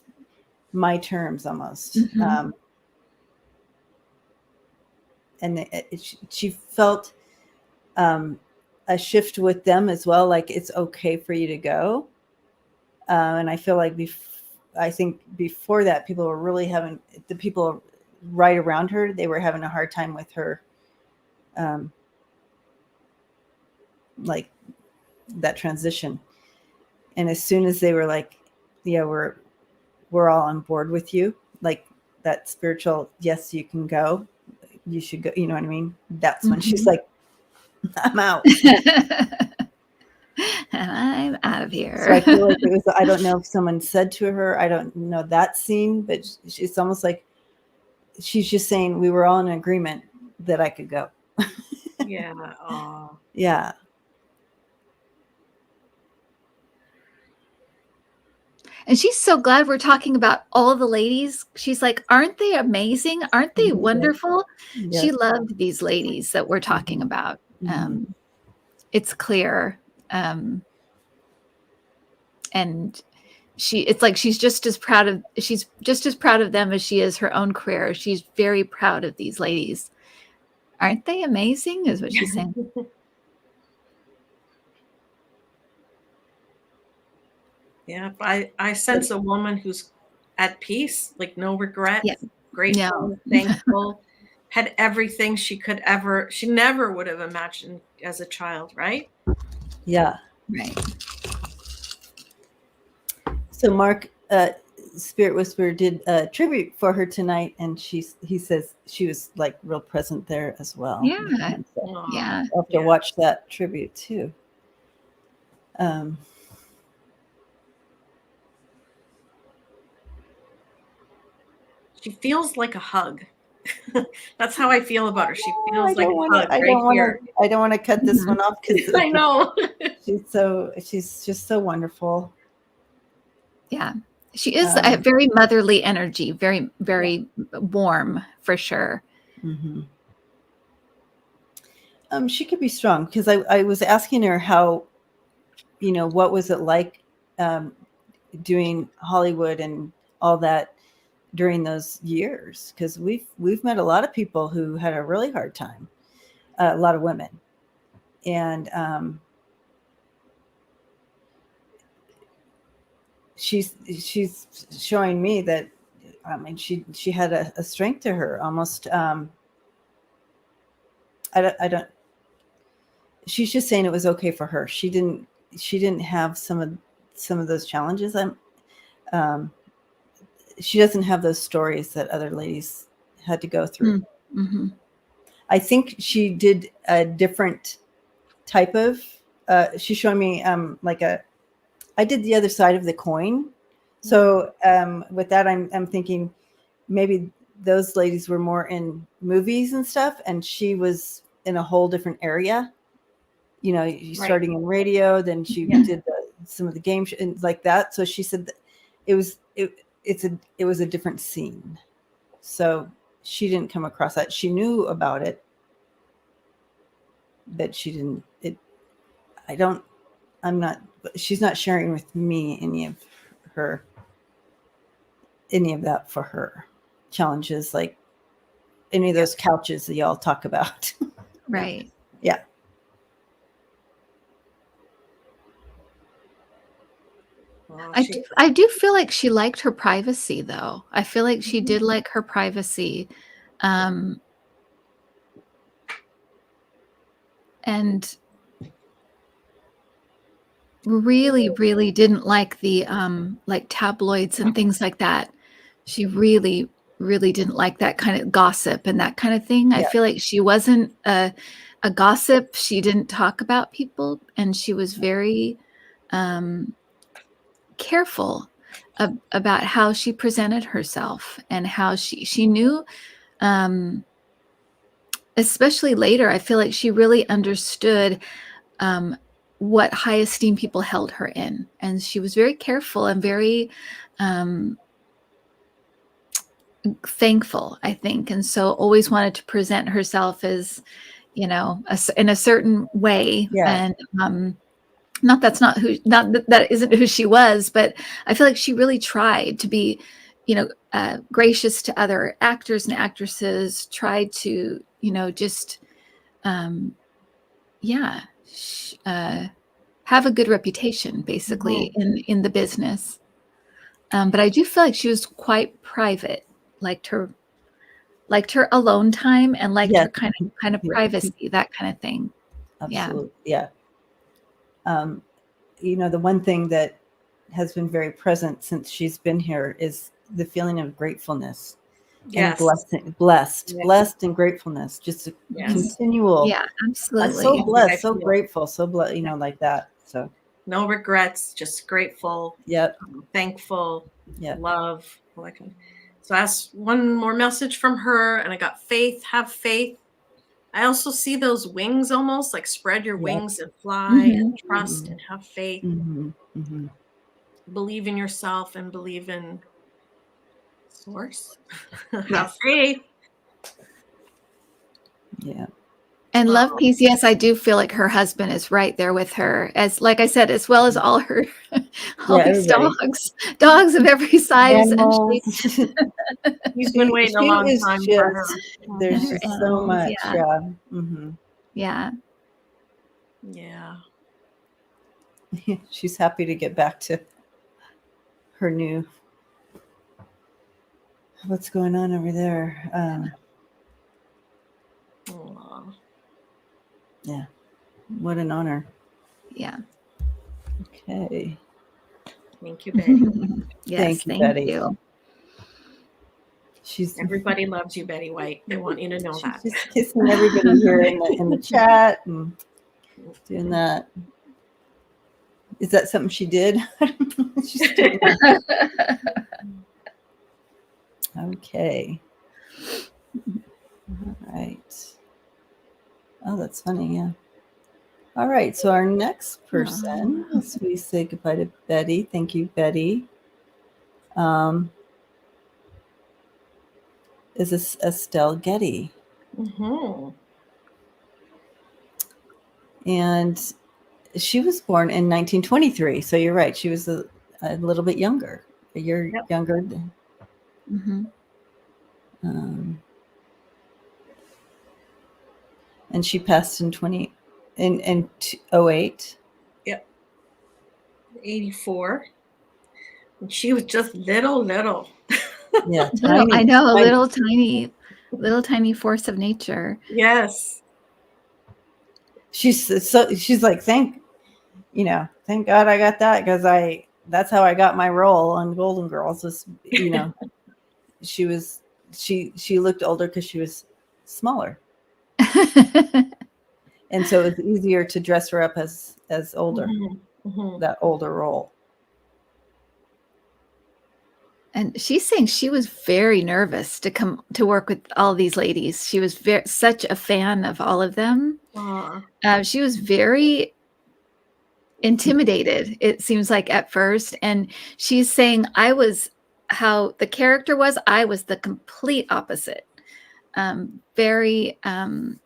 my terms almost. And she felt a shift with them as well. Like, it's okay for you to go. And I feel like I think before that, people were really the people right around her, they were having a hard time with her, like that transition. And as soon as they were like, yeah, we're all on board with you, like that spiritual, yes, you can go, you should go, you know what I mean? That's when she's like, I'm out. I'm out of here. So I feel like it was, I don't know if someone said to her, I don't know that scene, but it's almost like she's just saying we were all in agreement that I could go. Yeah. Aww. Yeah. And she's so glad we're talking about all the ladies. She's like, aren't they amazing? Aren't they wonderful? Yeah. She loved these ladies that we're talking about. It's clear. And it's like she's just as proud of them as she is her own career. She's very proud of these ladies. Aren't they amazing? Is what she's saying. Yeah, I sense a woman who's at peace, like no regret, grateful, thankful, had everything she never would have imagined as a child, right? Yeah. Right. So Mark, Spirit Whisperer, did a tribute for her tonight, and he says she was like real present there as well. Yeah. So I'll have to watch that tribute too. She feels like a hug. That's how I feel about her. She feels like a hug here. I don't want to cut this one off because I know. she's just so wonderful. Yeah, she is a very motherly energy, very, very warm for sure. She could be strong, because I was asking her how, what was it like doing Hollywood and all that during those years, because we've met a lot of people who had a really hard time, a lot of women, and she's showing me that, I mean, she had a strength to her almost. I don't. She's just saying it was okay for her. She didn't have some of those challenges. She doesn't have those stories that other ladies had to go through. I think she did a different type of, she's showing me I did the other side of the coin. So with that, I'm thinking maybe those ladies were more in movies and stuff, and she was in a whole different area. You know, starting in radio, then she did some of the game and like that. So she said that it was a different scene. So she didn't come across that. She knew about it, but she didn't. She's not sharing with me any of that for her challenges, like any of those couches that y'all talk about. Right. Yeah. Well, I do feel like she liked her privacy, though. I feel like she did like her privacy. And really, really didn't like the like tabloids and things like that. She really, really didn't like that kind of gossip and that kind of thing. I feel like she wasn't a gossip. She didn't talk about people, and she was very careful about how she presented herself and how she knew, especially later, I feel like she really understood what high esteem people held her in. And she was very careful and very thankful, I think. And so always wanted to present herself as, you know, in a certain way. Yeah. And not that isn't who she was, but I feel like she really tried to be, you know, gracious to other actors and actresses, tried to, you know, just, have a good reputation, basically, in the business. But I do feel like she was quite private, liked her alone time, and liked her kind of privacy, that kind of thing. Absolutely. Yeah. You know, the one thing that has been very present since she's been here is the feeling of gratefulness. And blessed and gratefulness, just a continual. Yeah, absolutely. So blessed, so grateful, you know, like that. So no regrets, just grateful. Yep. Thankful. Yep. Love. All that kind of. So that's one more message from her, and I got faith. Have faith. I also see those wings, almost like spread your wings and fly, and trust and have faith. Believe in yourself and believe in source. Have faith. Yeah. And love, peace. Yes, I do feel like her husband is right there with her, as like I said, as well as all her these dogs of every size and shape. He's been waiting a long time for her. There's just so much. Yeah. Yeah. She's happy to get back to her new. What's going on over there? Yeah. What an honor. Yeah. Okay. Thank you, Betty. Yes, thank you. Everybody loves you, Betty White. They want you to know that. She's kissing everybody here in the chat and doing that. Is that something she did? She's doing that. Okay. All right. Oh, that's funny. Yeah. All right. So our next person, as we say goodbye to Betty. Thank you, Betty. Is this Estelle Getty? And she was born in 1923. So you're right. She was a little bit younger, a year younger. And she passed in 08. Yep. 84. And she was just little. Yeah, tiny. I know, little tiny force of nature. Yes. She's like, thank God I got that, because that's how I got my role on Golden Girls. Was, you know, she looked older because she was smaller. And so it's easier to dress her up as older, that older role. And she's saying she was very nervous to come to work with all these ladies. She was such a fan of all of them. She was very intimidated, it seems like, at first. And she's saying how the character was, I was the complete opposite. Very kind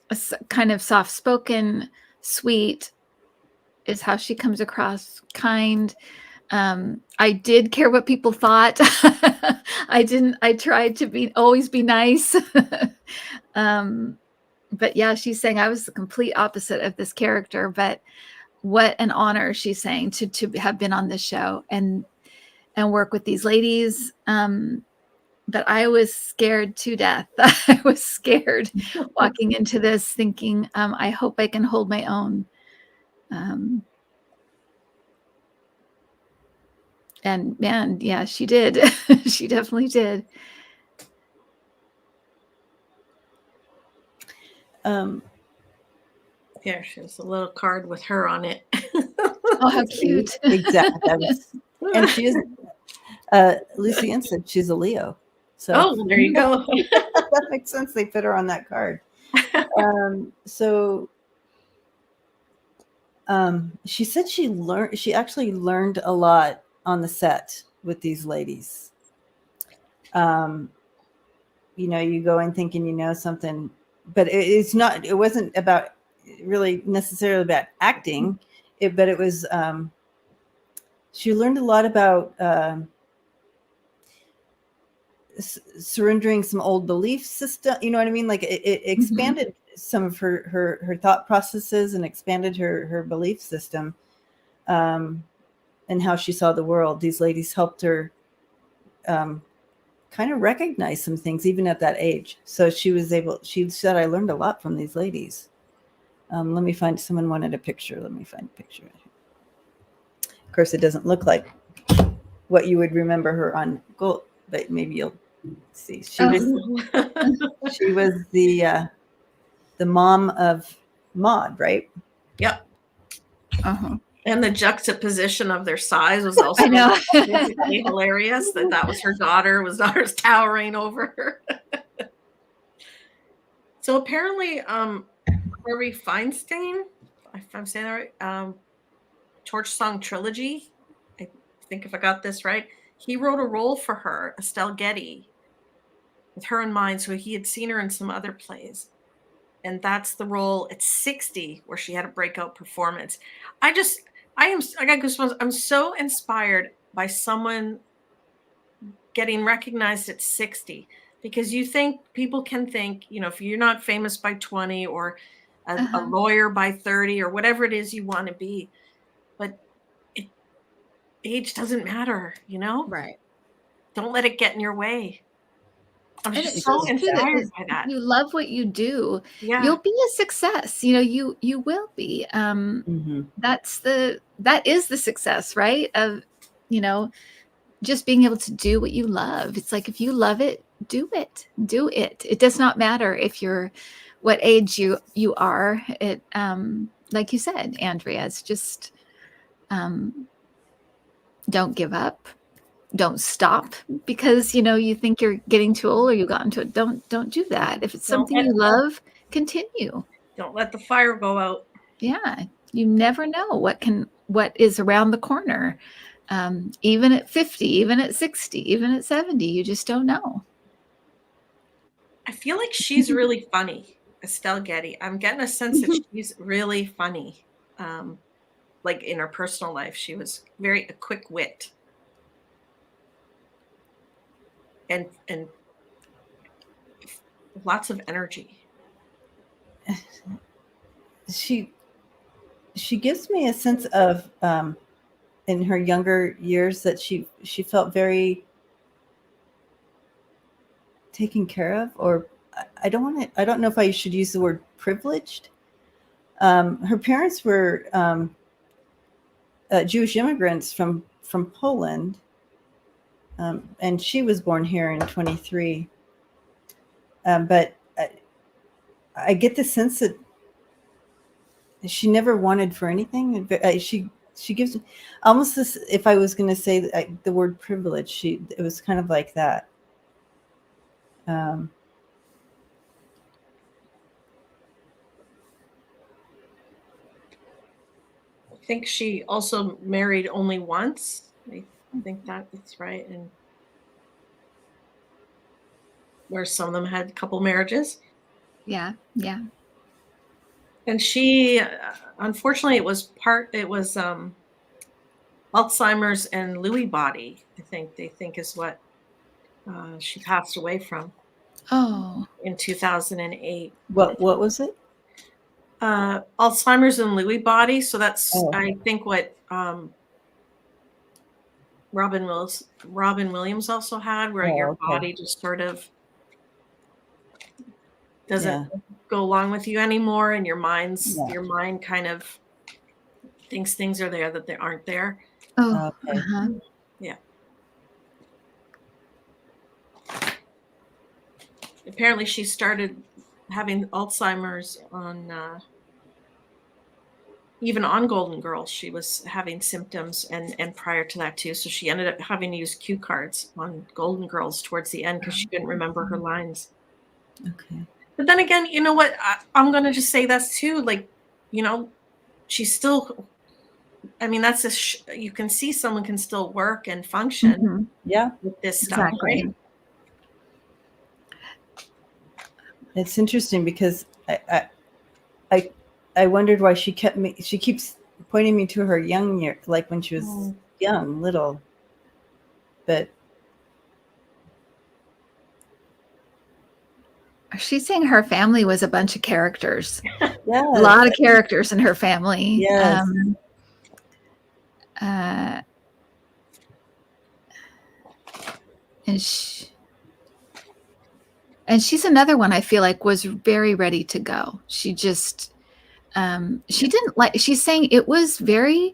of soft-spoken, sweet is how she comes across, kind. I did care what people thought. I tried to always be nice. But yeah, she's saying I was the complete opposite of this character, but what an honor, she's saying, to have been on this show and work with these ladies. But I was scared to death. I was scared walking into this thinking, I hope I can hold my own. And man, yeah, she did. She definitely did. Yeah, she has a little card with her on it. Oh, how cute. Exactly. And she is, Lucy Ann said she's a Leo. So oh, there you go. That makes sense. They put her on that card. She said she actually learned a lot on the set with these ladies. You go in thinking you know something, but it wasn't about really necessarily about acting, but it was, she learned a lot about surrendering some old belief system. You know what I mean? Like it expanded some of her thought processes and expanded her belief system, and how she saw the world. These ladies helped her kind of recognize some things even at that age. So she said, I learned a lot from these ladies. Let me find, someone wanted a picture. Let me find a picture. Of course, it doesn't look like what you would remember her on gold, but maybe you'll see. She was the mom of Maud, right? Yep. Uh-huh. And the juxtaposition of their size was also hilarious. That was her daughter's towering over her. So apparently, Harvey Feinstein, if I'm saying that right, Torch Song Trilogy, I think if I got this right, he wrote a role for her, Estelle Getty, with her in mind. So he had seen her in some other plays. And that's the role at 60 where she had a breakout performance. I got goosebumps. I'm so inspired by someone getting recognized at 60, because people can think, if you're not famous by 20 or a lawyer by 30 or whatever it is you want to be, but age doesn't matter, Right. Don't let it get in your way. I'm And just so inspired by that. You love what you do. Yeah. You'll be a success. You will be. That is the success, right? Of, just being able to do what you love. It's like, if you love it, do it. Do it. It does not matter if you're what age you are. It like you said, Andrea, it's just don't give up. Don't stop because you think you're getting too old or you got into it. Don't do that. If it's something you love, continue. Don't let the fire go out. Yeah, you never know what is around the corner. Even at 50, even at 60, even at 70, you just don't know. I feel like she's really funny, Estelle Getty. I'm getting a sense that she's really funny. Like in her personal life, she was a quick wit. And lots of energy. She gives me a sense of, in her younger years, that she felt very taken care of, or I don't know if I should use the word privileged. Her parents were Jewish immigrants from Poland. And she was born here in 23. But I get the sense that she never wanted for anything. She she gives almost this, if I was going to say the word privilege, it was kind of like that. I think she also married only once. I think that's right. And where some of them had a couple marriages. Yeah. Yeah. And she, unfortunately, it was Alzheimer's and Lewy body, they think is what she passed away from Oh. in 2008. What was it? Alzheimer's and Lewy body. So that's, Oh. I think, what Robin Williams also had, where your body just sort of doesn't go along with you anymore, and your mind kind of thinks things are there that they aren't there. Oh. Okay. Yeah. Apparently she started having Alzheimer's even on Golden Girls. She was having symptoms, and prior to that too. So she ended up having to use cue cards on Golden Girls towards the end because she couldn't remember her lines. Okay. But then again, you know what? I'm going to just say this too. Like, she's still, I mean, that's you can see someone can still work and function with this stuff, right? It's interesting because I wondered why she keeps pointing me to her young year, like when she was young, little. But she's saying her family was a bunch of characters. Yeah, a lot of characters in her family. Yes. And she's another one I feel like was very ready to go. She just she didn't like, she's saying it was very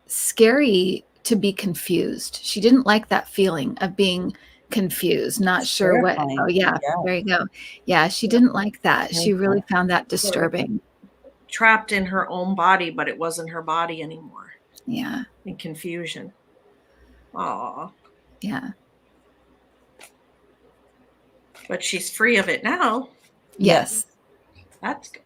scary to be confused. She didn't like that feeling of being confused, not sure what. Oh yeah, there you go. Yeah, she didn't like that. She really found that disturbing. Trapped in her own body, but it wasn't her body anymore. Yeah. In confusion. Aw. Yeah. But she's free of it now. Yes. That's good.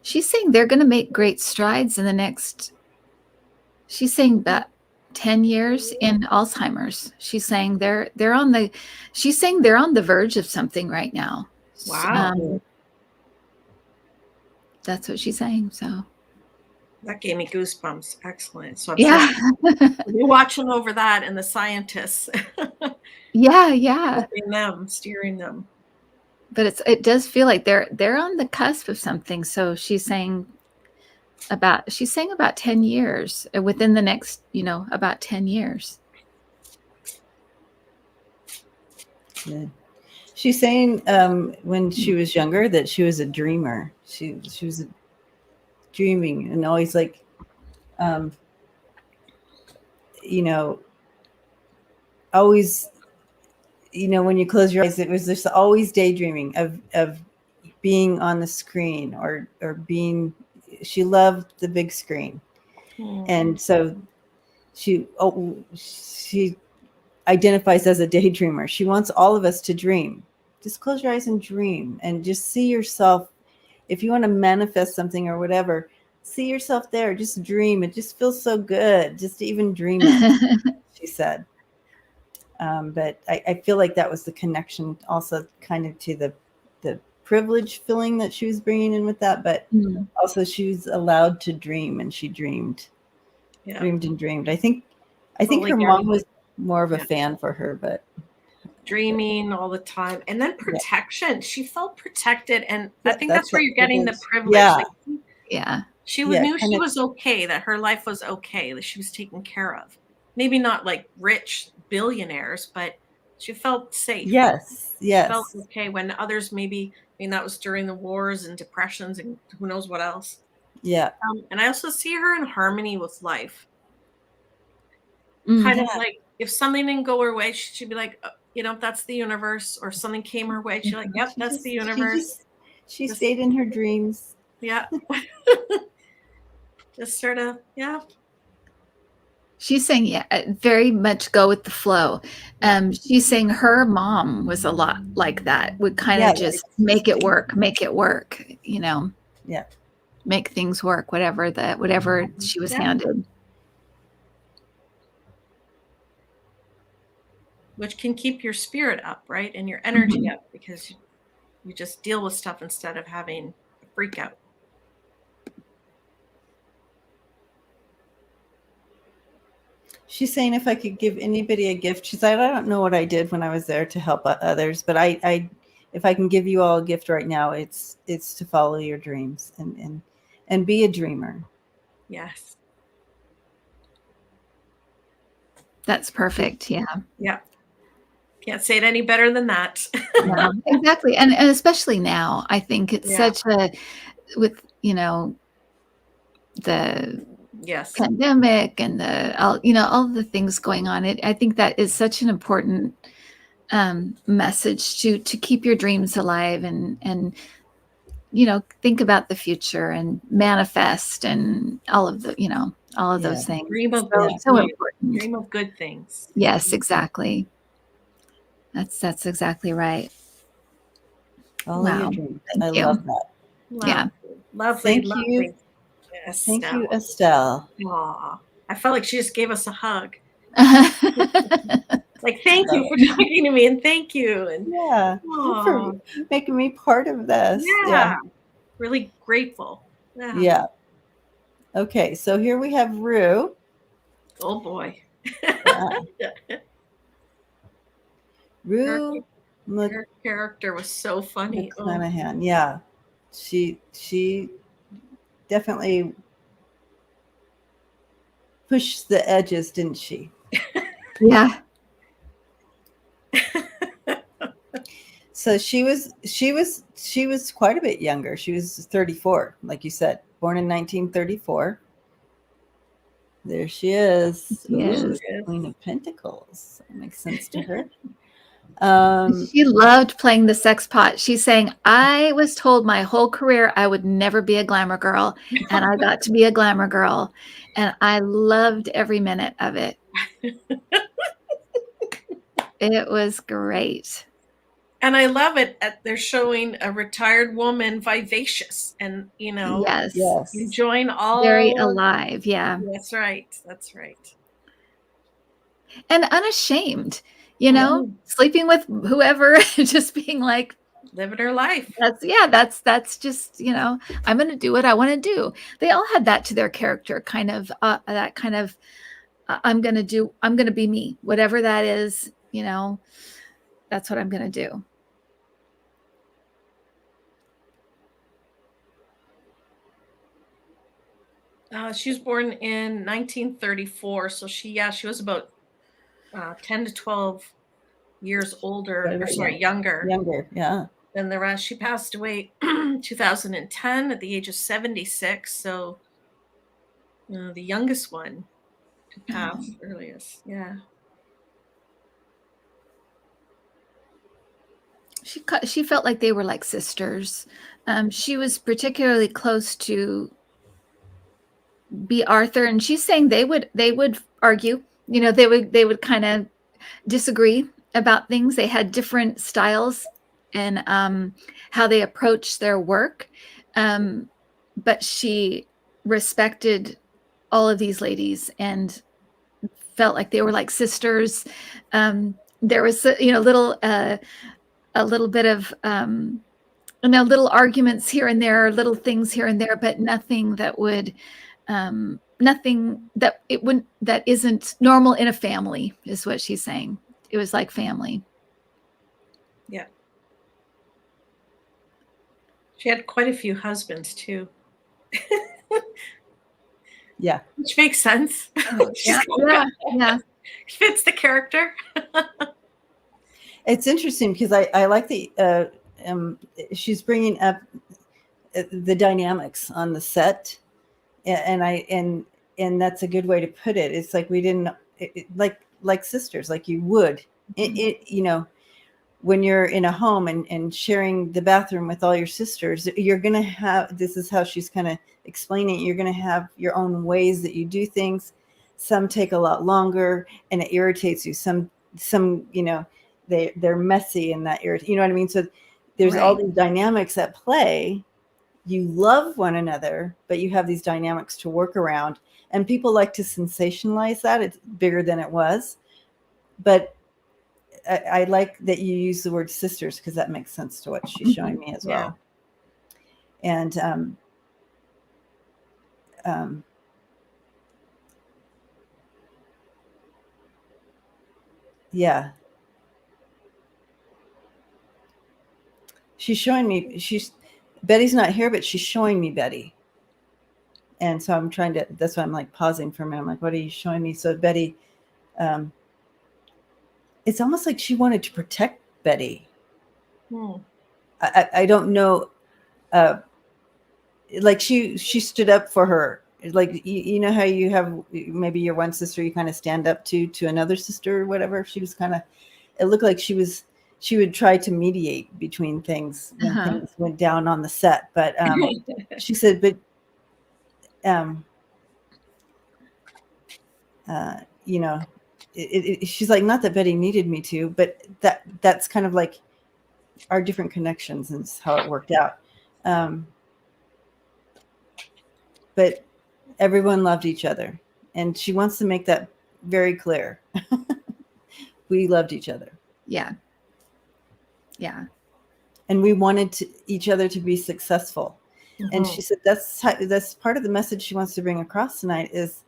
She's saying they're going to make great strides in the next, she's saying about 10 years in Alzheimer's. She's saying they're on the verge of something right now. Wow. That's what she's saying. So that gave me goosebumps. Excellent. So I'm sure you're watching over that and the scientists. Yeah. Steering them. But it does feel like they're on the cusp of something. So she's saying about 10 years within the next, about 10 years. Yeah. She's saying when she was younger that she was a dreamer. She was dreaming and always like, always, when you close your eyes, it was just always daydreaming of being on the screen or being. She loved the big screen, and so she identifies as a daydreamer. She wants all of us to dream. Just close your eyes and dream, and just see yourself. If you want to manifest something or whatever, see yourself there. Just dream. It just feels so good just to even dream it, she said. But I feel like that was the connection also kind of to the privilege feeling that she was bringing in with that. But also she was allowed to dream, and she dreamed. Yeah. Dreamed and dreamed. I think her mom was more of a fan for her, but dreaming all the time, and then protection. She felt protected, and I think that's where you're getting the privilege. She knew she was okay, that her life was okay, that she was taken care of. Maybe not like rich billionaires, but she felt safe. Yes. She felt okay when others maybe. I mean, that was during the wars and depressions and who knows what else. Yeah. And I also see her in harmony with life. Kind of like if something didn't go her way, she'd be like, that's the universe, or something came her way. She's like, yep, that's the universe. She stayed in her dreams. Yeah. Just sort of, yeah. She's saying, yeah, very much go with the flow. She's saying her mom was a lot like that, would kind of just make it work, Yeah. Make things work, whatever she was handed. Which can keep your spirit up, right? And your energy up, because you just deal with stuff instead of having a freak out. She's saying if I could give anybody a gift, she said, I don't know what I did when I was there to help others, but I if I can give you all a gift right now, it's to follow your dreams and be a dreamer. Yes. That's perfect. Yeah. Yeah. Can't say it any better than that. Yeah, exactly. And especially now, I think it's such with, the pandemic and all the things going on. I think that is such an important message to keep your dreams alive and think about the future and manifest and all of those things. Dream of so important. Dream of good things. Yes, exactly. That's exactly right. All of your dreams. Thank you. Love that. Yeah. Lovely. Thank you. Thank you, Estelle. Aw. I felt like she just gave us a hug. Like, thank you for talking to me, and thank you. And for making me part of this. Yeah. Really grateful. Yeah. Okay, so here we have Rue. Oh boy. Rue. Her character was so funny. McClanahan. Yeah. She definitely pushed the edges, didn't she? Yeah. So she was quite a bit younger. She was 34, like you said, born in 1934. There she is. Yes. Queen of Pentacles. That makes sense to her. She loved playing the sex pot. She's saying, I was told my whole career I would never be a glamour girl, and I got to be a glamour girl, and I loved every minute of it. It was great. And I love it. They're showing a retired woman vivacious and, yes, enjoying all. Very alive. Yeah. That's right. That's right. And unashamed, sleeping with whoever, just being like, living her life. That's just, I'm going to do what I want to do. They all had that to their character, kind of that kind of, I'm going to be me, whatever that is, that's what I'm going to do. She was born in 1934. So she was about 10 to 12 years older, younger. Younger, yeah. Than the rest. She passed away 2010 at the age of 76. So the youngest one to pass earliest. Yeah. She felt like they were like sisters. She was particularly close to B. Arthur, and she's saying they would argue. They would kind of disagree about things. They had different styles and how they approached their work, but she respected all of these ladies and felt like they were like sisters. There was a little bit of little arguments here and there, little things here and there, but nothing that would nothing that isn't normal in a family, is what she's saying. It was like family. Yeah. She had quite a few husbands too. Yeah. Which makes sense. Yeah. Fits the character. It's interesting because I like the she's bringing up the dynamics on the set, and that's a good way to put it. It's like we didn't like sisters, like you would you know, when you're in a home and sharing the bathroom with all your sisters, you're going to have, this is how she's kind of explaining it, you're going to have your own ways that you do things. Some take a lot longer and it irritates you. Some, you know, they're messy and that irritates, you know what I mean? So there's all these dynamics at play. You love one another, but you have these dynamics to work around. And people like to sensationalize that. It's bigger than it was. But I like that you use the word sisters because that makes sense to what she's showing me as well. And yeah, she's showing me, Betty's not here, but she's showing me Betty. And so I'm trying to, that's why I'm like pausing for a minute. I'm like, what are you showing me? So Betty, it's almost like she wanted to protect Betty. I don't know. Like she stood up for her. Like, you know how you have maybe your one sister, you kind of stand up to another sister or whatever. She was kind of, it looked like she would try to mediate between things when things went down on the set. But she said, but, you know, she's like, not that Betty needed me to, but that's kind of like our different connections and how it worked out. But everyone loved each other. And she wants to make that very clear. We loved each other. Yeah. Yeah. And we wanted each other to be successful. And she said that's part of the message she wants to bring across tonight is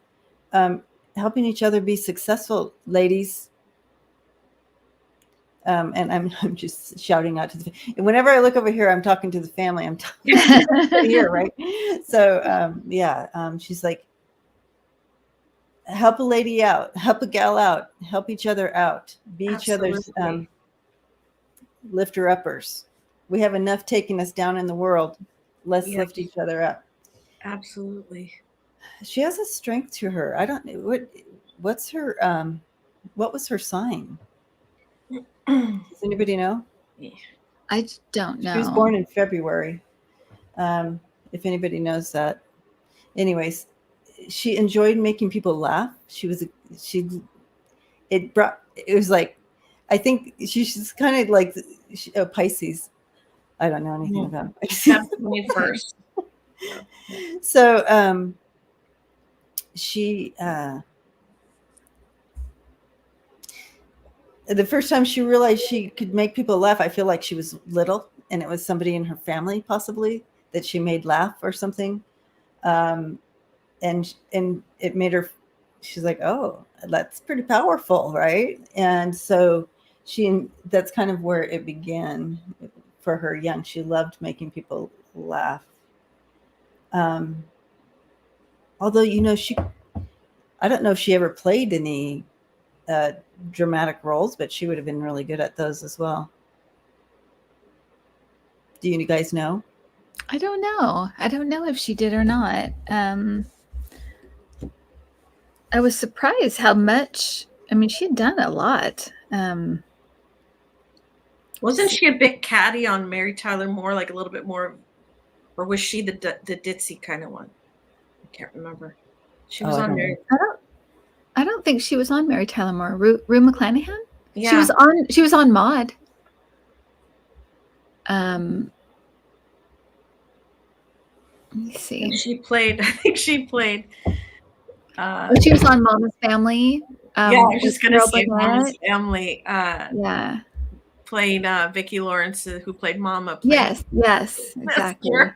helping each other be successful, ladies. And I'm just shouting out to the, and whenever I look over here, I'm talking to the family. I'm talking here, right? So she's like, help a lady out, help a gal out, help each other out, be each other's lifter uppers. We have enough taking us down in the world. Let's lift each other up. Absolutely. She has a strength to her. I don't know what's her what was her sign? Does anybody know? I don't know. She was born in February. If anybody knows that. Anyways, she enjoyed making people laugh. It was like, I think she's kind of like a Pisces. I don't know anything about Pisces. That's me first. So she the first time she realized she could make people laugh, I feel like she was little and it was somebody in her family possibly that she made laugh or something. And it made her, she's like, oh, that's pretty powerful, right? And so that's kind of where it began for her young. She loved making people laugh. Although, you know, I don't know if she ever played any dramatic roles, but she would have been really good at those as well. Do you guys know? I don't know. I don't know if she did or not. I was surprised how much, I mean, she had done a lot. Wasn't she a bit catty on Mary Tyler Moore, like a little bit more, or was she the ditzy kind of one? I can't remember. She was on Mary. I don't think she was on Mary Tyler Moore. Rue McClanahan? Yeah. She was on Maude. Let me see. And she played, I think she played. She was on Mama's Family. Yeah, I was just going to say Mama's Family. Yeah. Played Vicki Lawrence, who played Mama. Yes, exactly. Right.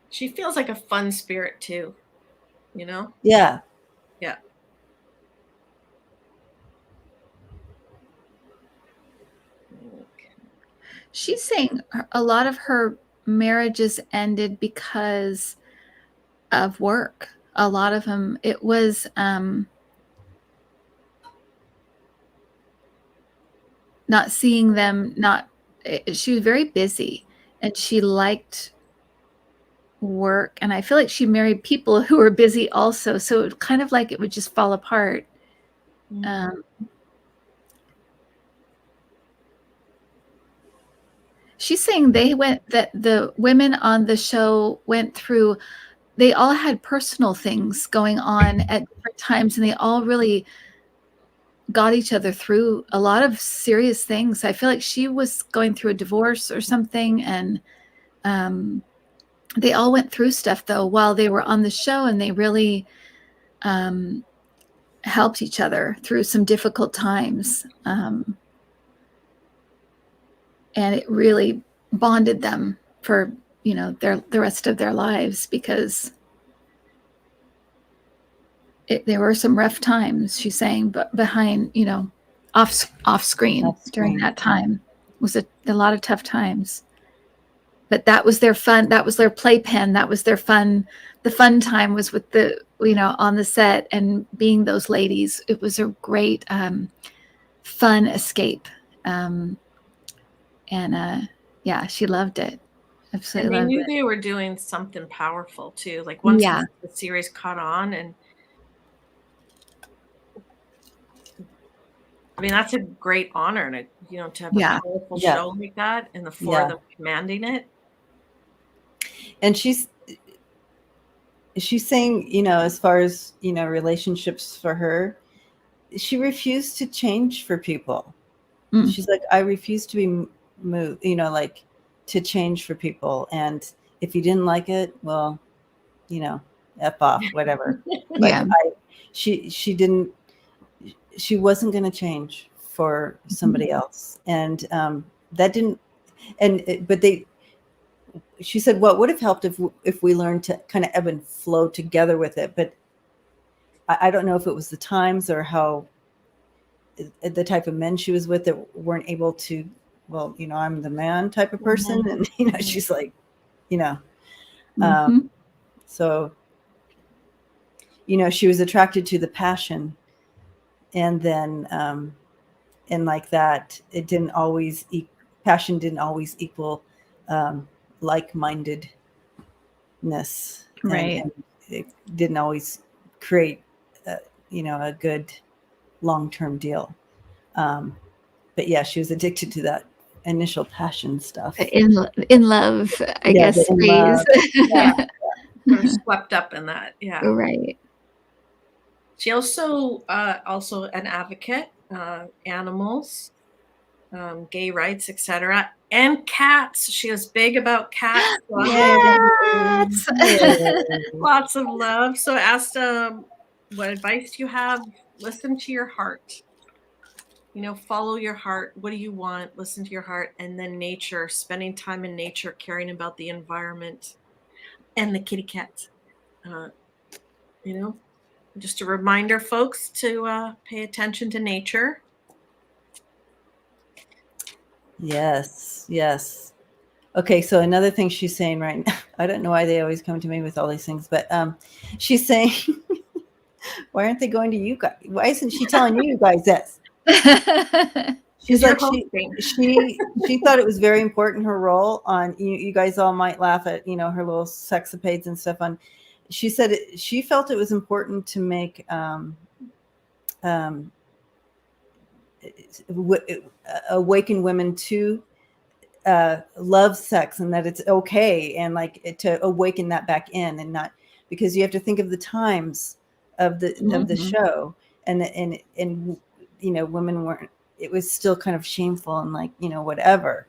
She feels like a fun spirit too, you know? Yeah. Yeah. She's saying a lot of her marriages ended because of work. A lot of them, it was not seeing them, she was very busy and she liked work, and I feel like she married people who were busy also, so it kind of like it would just fall apart. She's saying that the women on the show went through, they all had personal things going on at different times, and they all really got each other through a lot of serious things. I feel like she was going through a divorce or something, and they all went through stuff though while they were on the show, and they really helped each other through some difficult times. And it really bonded them for, the rest of their lives, because there were some rough times, she's saying, but behind, off screen during that time was a lot of tough times. But that was their fun. That was their playpen. That was their fun. The fun time was with the, on the set and being those ladies. It was a great fun escape. Yeah, she loved it. Absolutely. And they knew they were doing something powerful too. Like once the series caught on, and I mean, that's a great honor to have a powerful show like that, and the four of them commanding it. And she's saying, as far as, relationships for her, she refused to change for people. She's like, I refuse to be moved, like to change for people. And if you didn't like it, well, F off, whatever. But she wasn't going to change for somebody else. And that didn't, she said, what would have helped if we learned to kind of ebb and flow together with it. But I don't know if it was the times or how the type of men she was with that weren't able to, well, I'm the man type of person. And, she's like, so, she was attracted to the passion, and then, and like that, passion didn't always equal, like-mindedness. Right. And it didn't always create, a good long-term deal. But yeah, she was addicted to that initial passion stuff. In love, I guess. Sort of swept up in that. Yeah. Right. She also an advocate, animals, gay rights, etc., and cats. She was big about cats. Yes. Lots of love. So I asked, what advice do you have? Listen to your heart. Follow your heart. What do you want? Listen to your heart. And then nature, spending time in nature, caring about the environment and the kitty cat. Just a reminder, folks, to pay attention to nature. Yes. Okay, so another thing she's saying right now, I don't know why they always come to me with all these things, but she's saying, why aren't they going to you guys? Why isn't she telling you guys this? She's like, she thought it was very important, her role on, you guys all might laugh at, her little sexapades and stuff on. She said she felt it was important to make awaken women to love sex, and that it's okay, and like to awaken that back in, and not, because you have to think of the times of the show, and women weren't, it was still kind of shameful and like, whatever,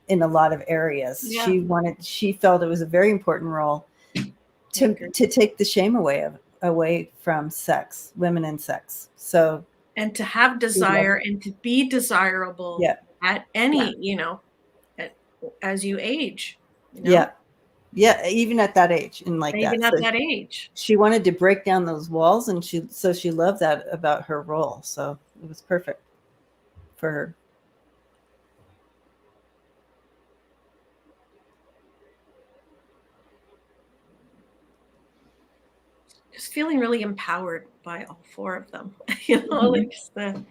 in a lot of areas. She felt it was a very important role to take the shame away from sex, women and sex. So, and to have desire and to be desirable at any, as you age. Yeah, even at that age, and like even that. At that age, she wanted to break down those walls, and she loved that about her role. So it was perfect for her. Just feeling really empowered by all four of them. Like just the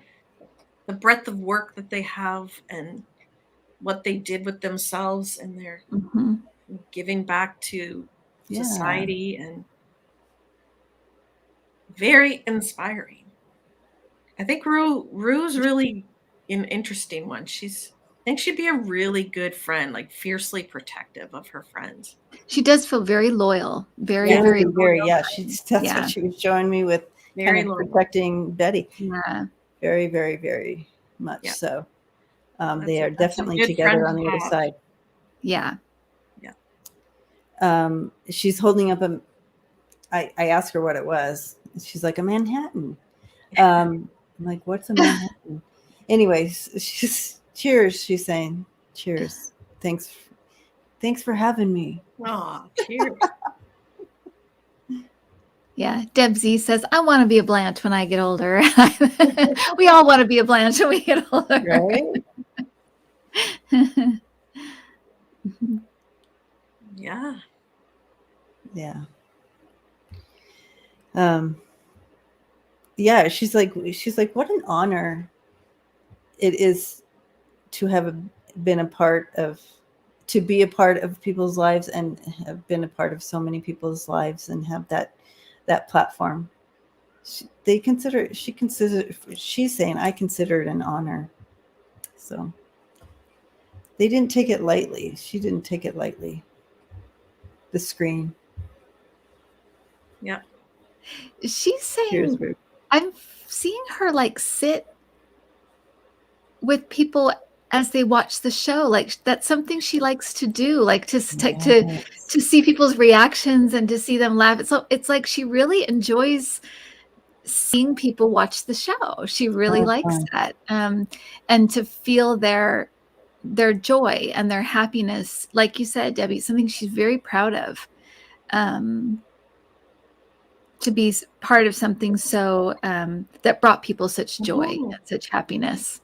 breadth of work that they have, and what they did with themselves and their giving back to Yeah. society, and very inspiring. I think Rue's really an interesting one. I think she'd be a really good friend, like fiercely protective of her friends. She does feel very loyal, very, Yeah. very, Very, loyal. yeah. That's Yeah. what she was showing me with Very kind of loyal. protecting Betty. Yeah. Very, very, very much Yeah. so. That's They are a definitely good together friend on to the other have. side. Yeah. She's holding up I asked her what it was. She's like, a Manhattan. I'm like, what's a Manhattan? Anyways, cheers. She's saying, cheers. Thanks for having me. Oh, cheers. Yeah. Deb Z says, I want to be a Blanche when I get older. We all want to be a Blanche when we get older. Right? Yeah. Yeah. Yeah, she's like, what an honor it is to have been to be a part of people's lives and have been a part of so many people's lives and have that platform. She's saying, I consider it an honor. So they didn't take it lightly. She didn't take it lightly. The screen. Yeah. She's saying, Cheers, Ruth. I'm seeing her like sit with people as they watch the show. Like that's something she likes to do, like to see people's reactions and to see them laugh. It's like she really enjoys seeing people watch the show. She really likes that. And to feel their joy and their happiness, like you said, Debbie, something she's very proud of. To be part of something so that brought people such joy and such happiness.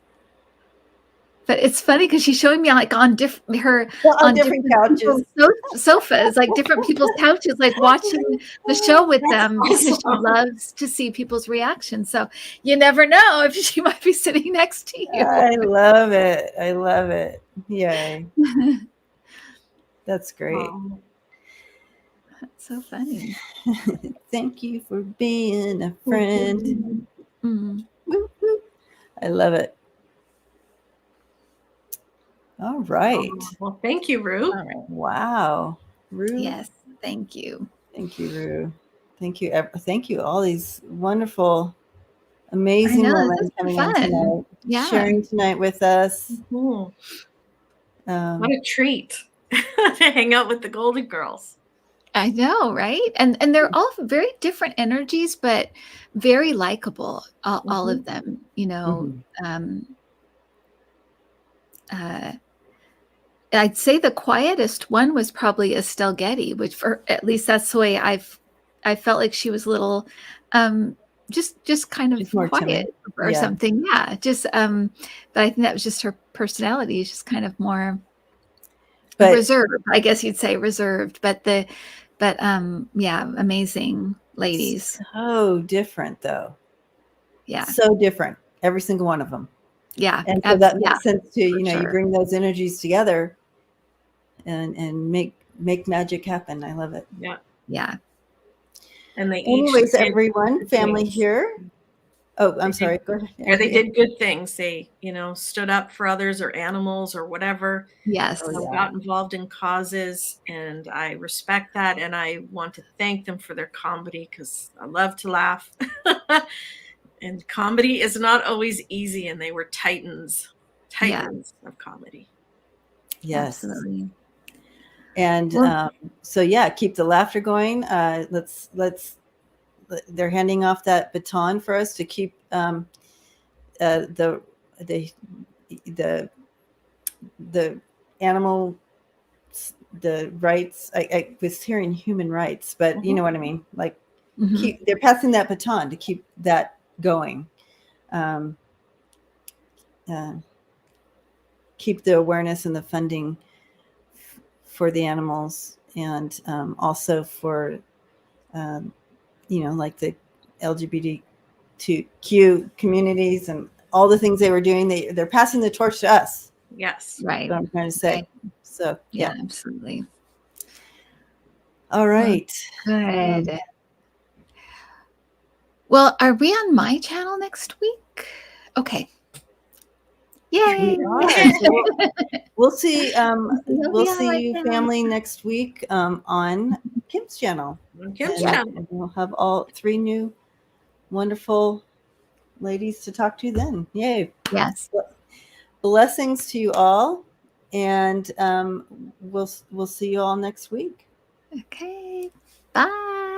But it's funny because she's showing me like on different couches, sofas, like different people's couches, like watching the show with them because she loves to see people's reactions. So you never know if she might be sitting next to you. I love it. I love it. Yay. That's great. That's so funny. Thank you for being a friend. Mm-hmm. I love it. All right. Well, thank you, Rue. All right. Wow. Rue. Yes. Thank you. Thank you, Rue. Thank you. Thank you. All these wonderful, amazing women coming in tonight. Yeah. Sharing tonight with us. What a treat to hang out with the Golden Girls. I know, right? And they're all very different energies, but very likable, all of them, you know. I'd say the quietest one was probably Estelle Getty, which for at least that's the way I felt like she was a little just kind of more quiet or something. Yeah. Just but I think that was just her personality. She's just kind of more reserved, I guess you'd say reserved, but amazing ladies. So different though. Yeah. So different. Every single one of them. Yeah. And so that makes sense to, you bring those energies together and make magic happen. I love it. Yeah. Yeah. And they anyways, everyone, family here. Oh, I'm sorry. Go ahead. Yeah, they did good things. They, stood up for others or animals or whatever. Yes. Got involved in causes, and I respect that. And I want to thank them for their comedy because I love to laugh. And comedy is not always easy, and they were titans of comedy. Yes. Absolutely. And keep the laughter going. Let's they're handing off that baton for us to keep the animal, the rights. I was hearing human rights, but you know what I mean. Like they're passing that baton to keep that going. Keep the awareness and the funding for the animals, and also for like the LGBTQ communities and all the things they were doing. They're passing the torch to us. Yes. Right. That's what I'm trying to say. Right. So yeah, absolutely. All right. Good. Well, are we on my channel next week? Okay. Yay! We are. So we'll see. We'll We'll be on see my you, channel. family, next week on Kim's channel. On Kim's And channel. we'll have all 3 new wonderful ladies to talk to then. Yay. Yes. Blessings to you all. And we'll see you all next week. Okay. Bye.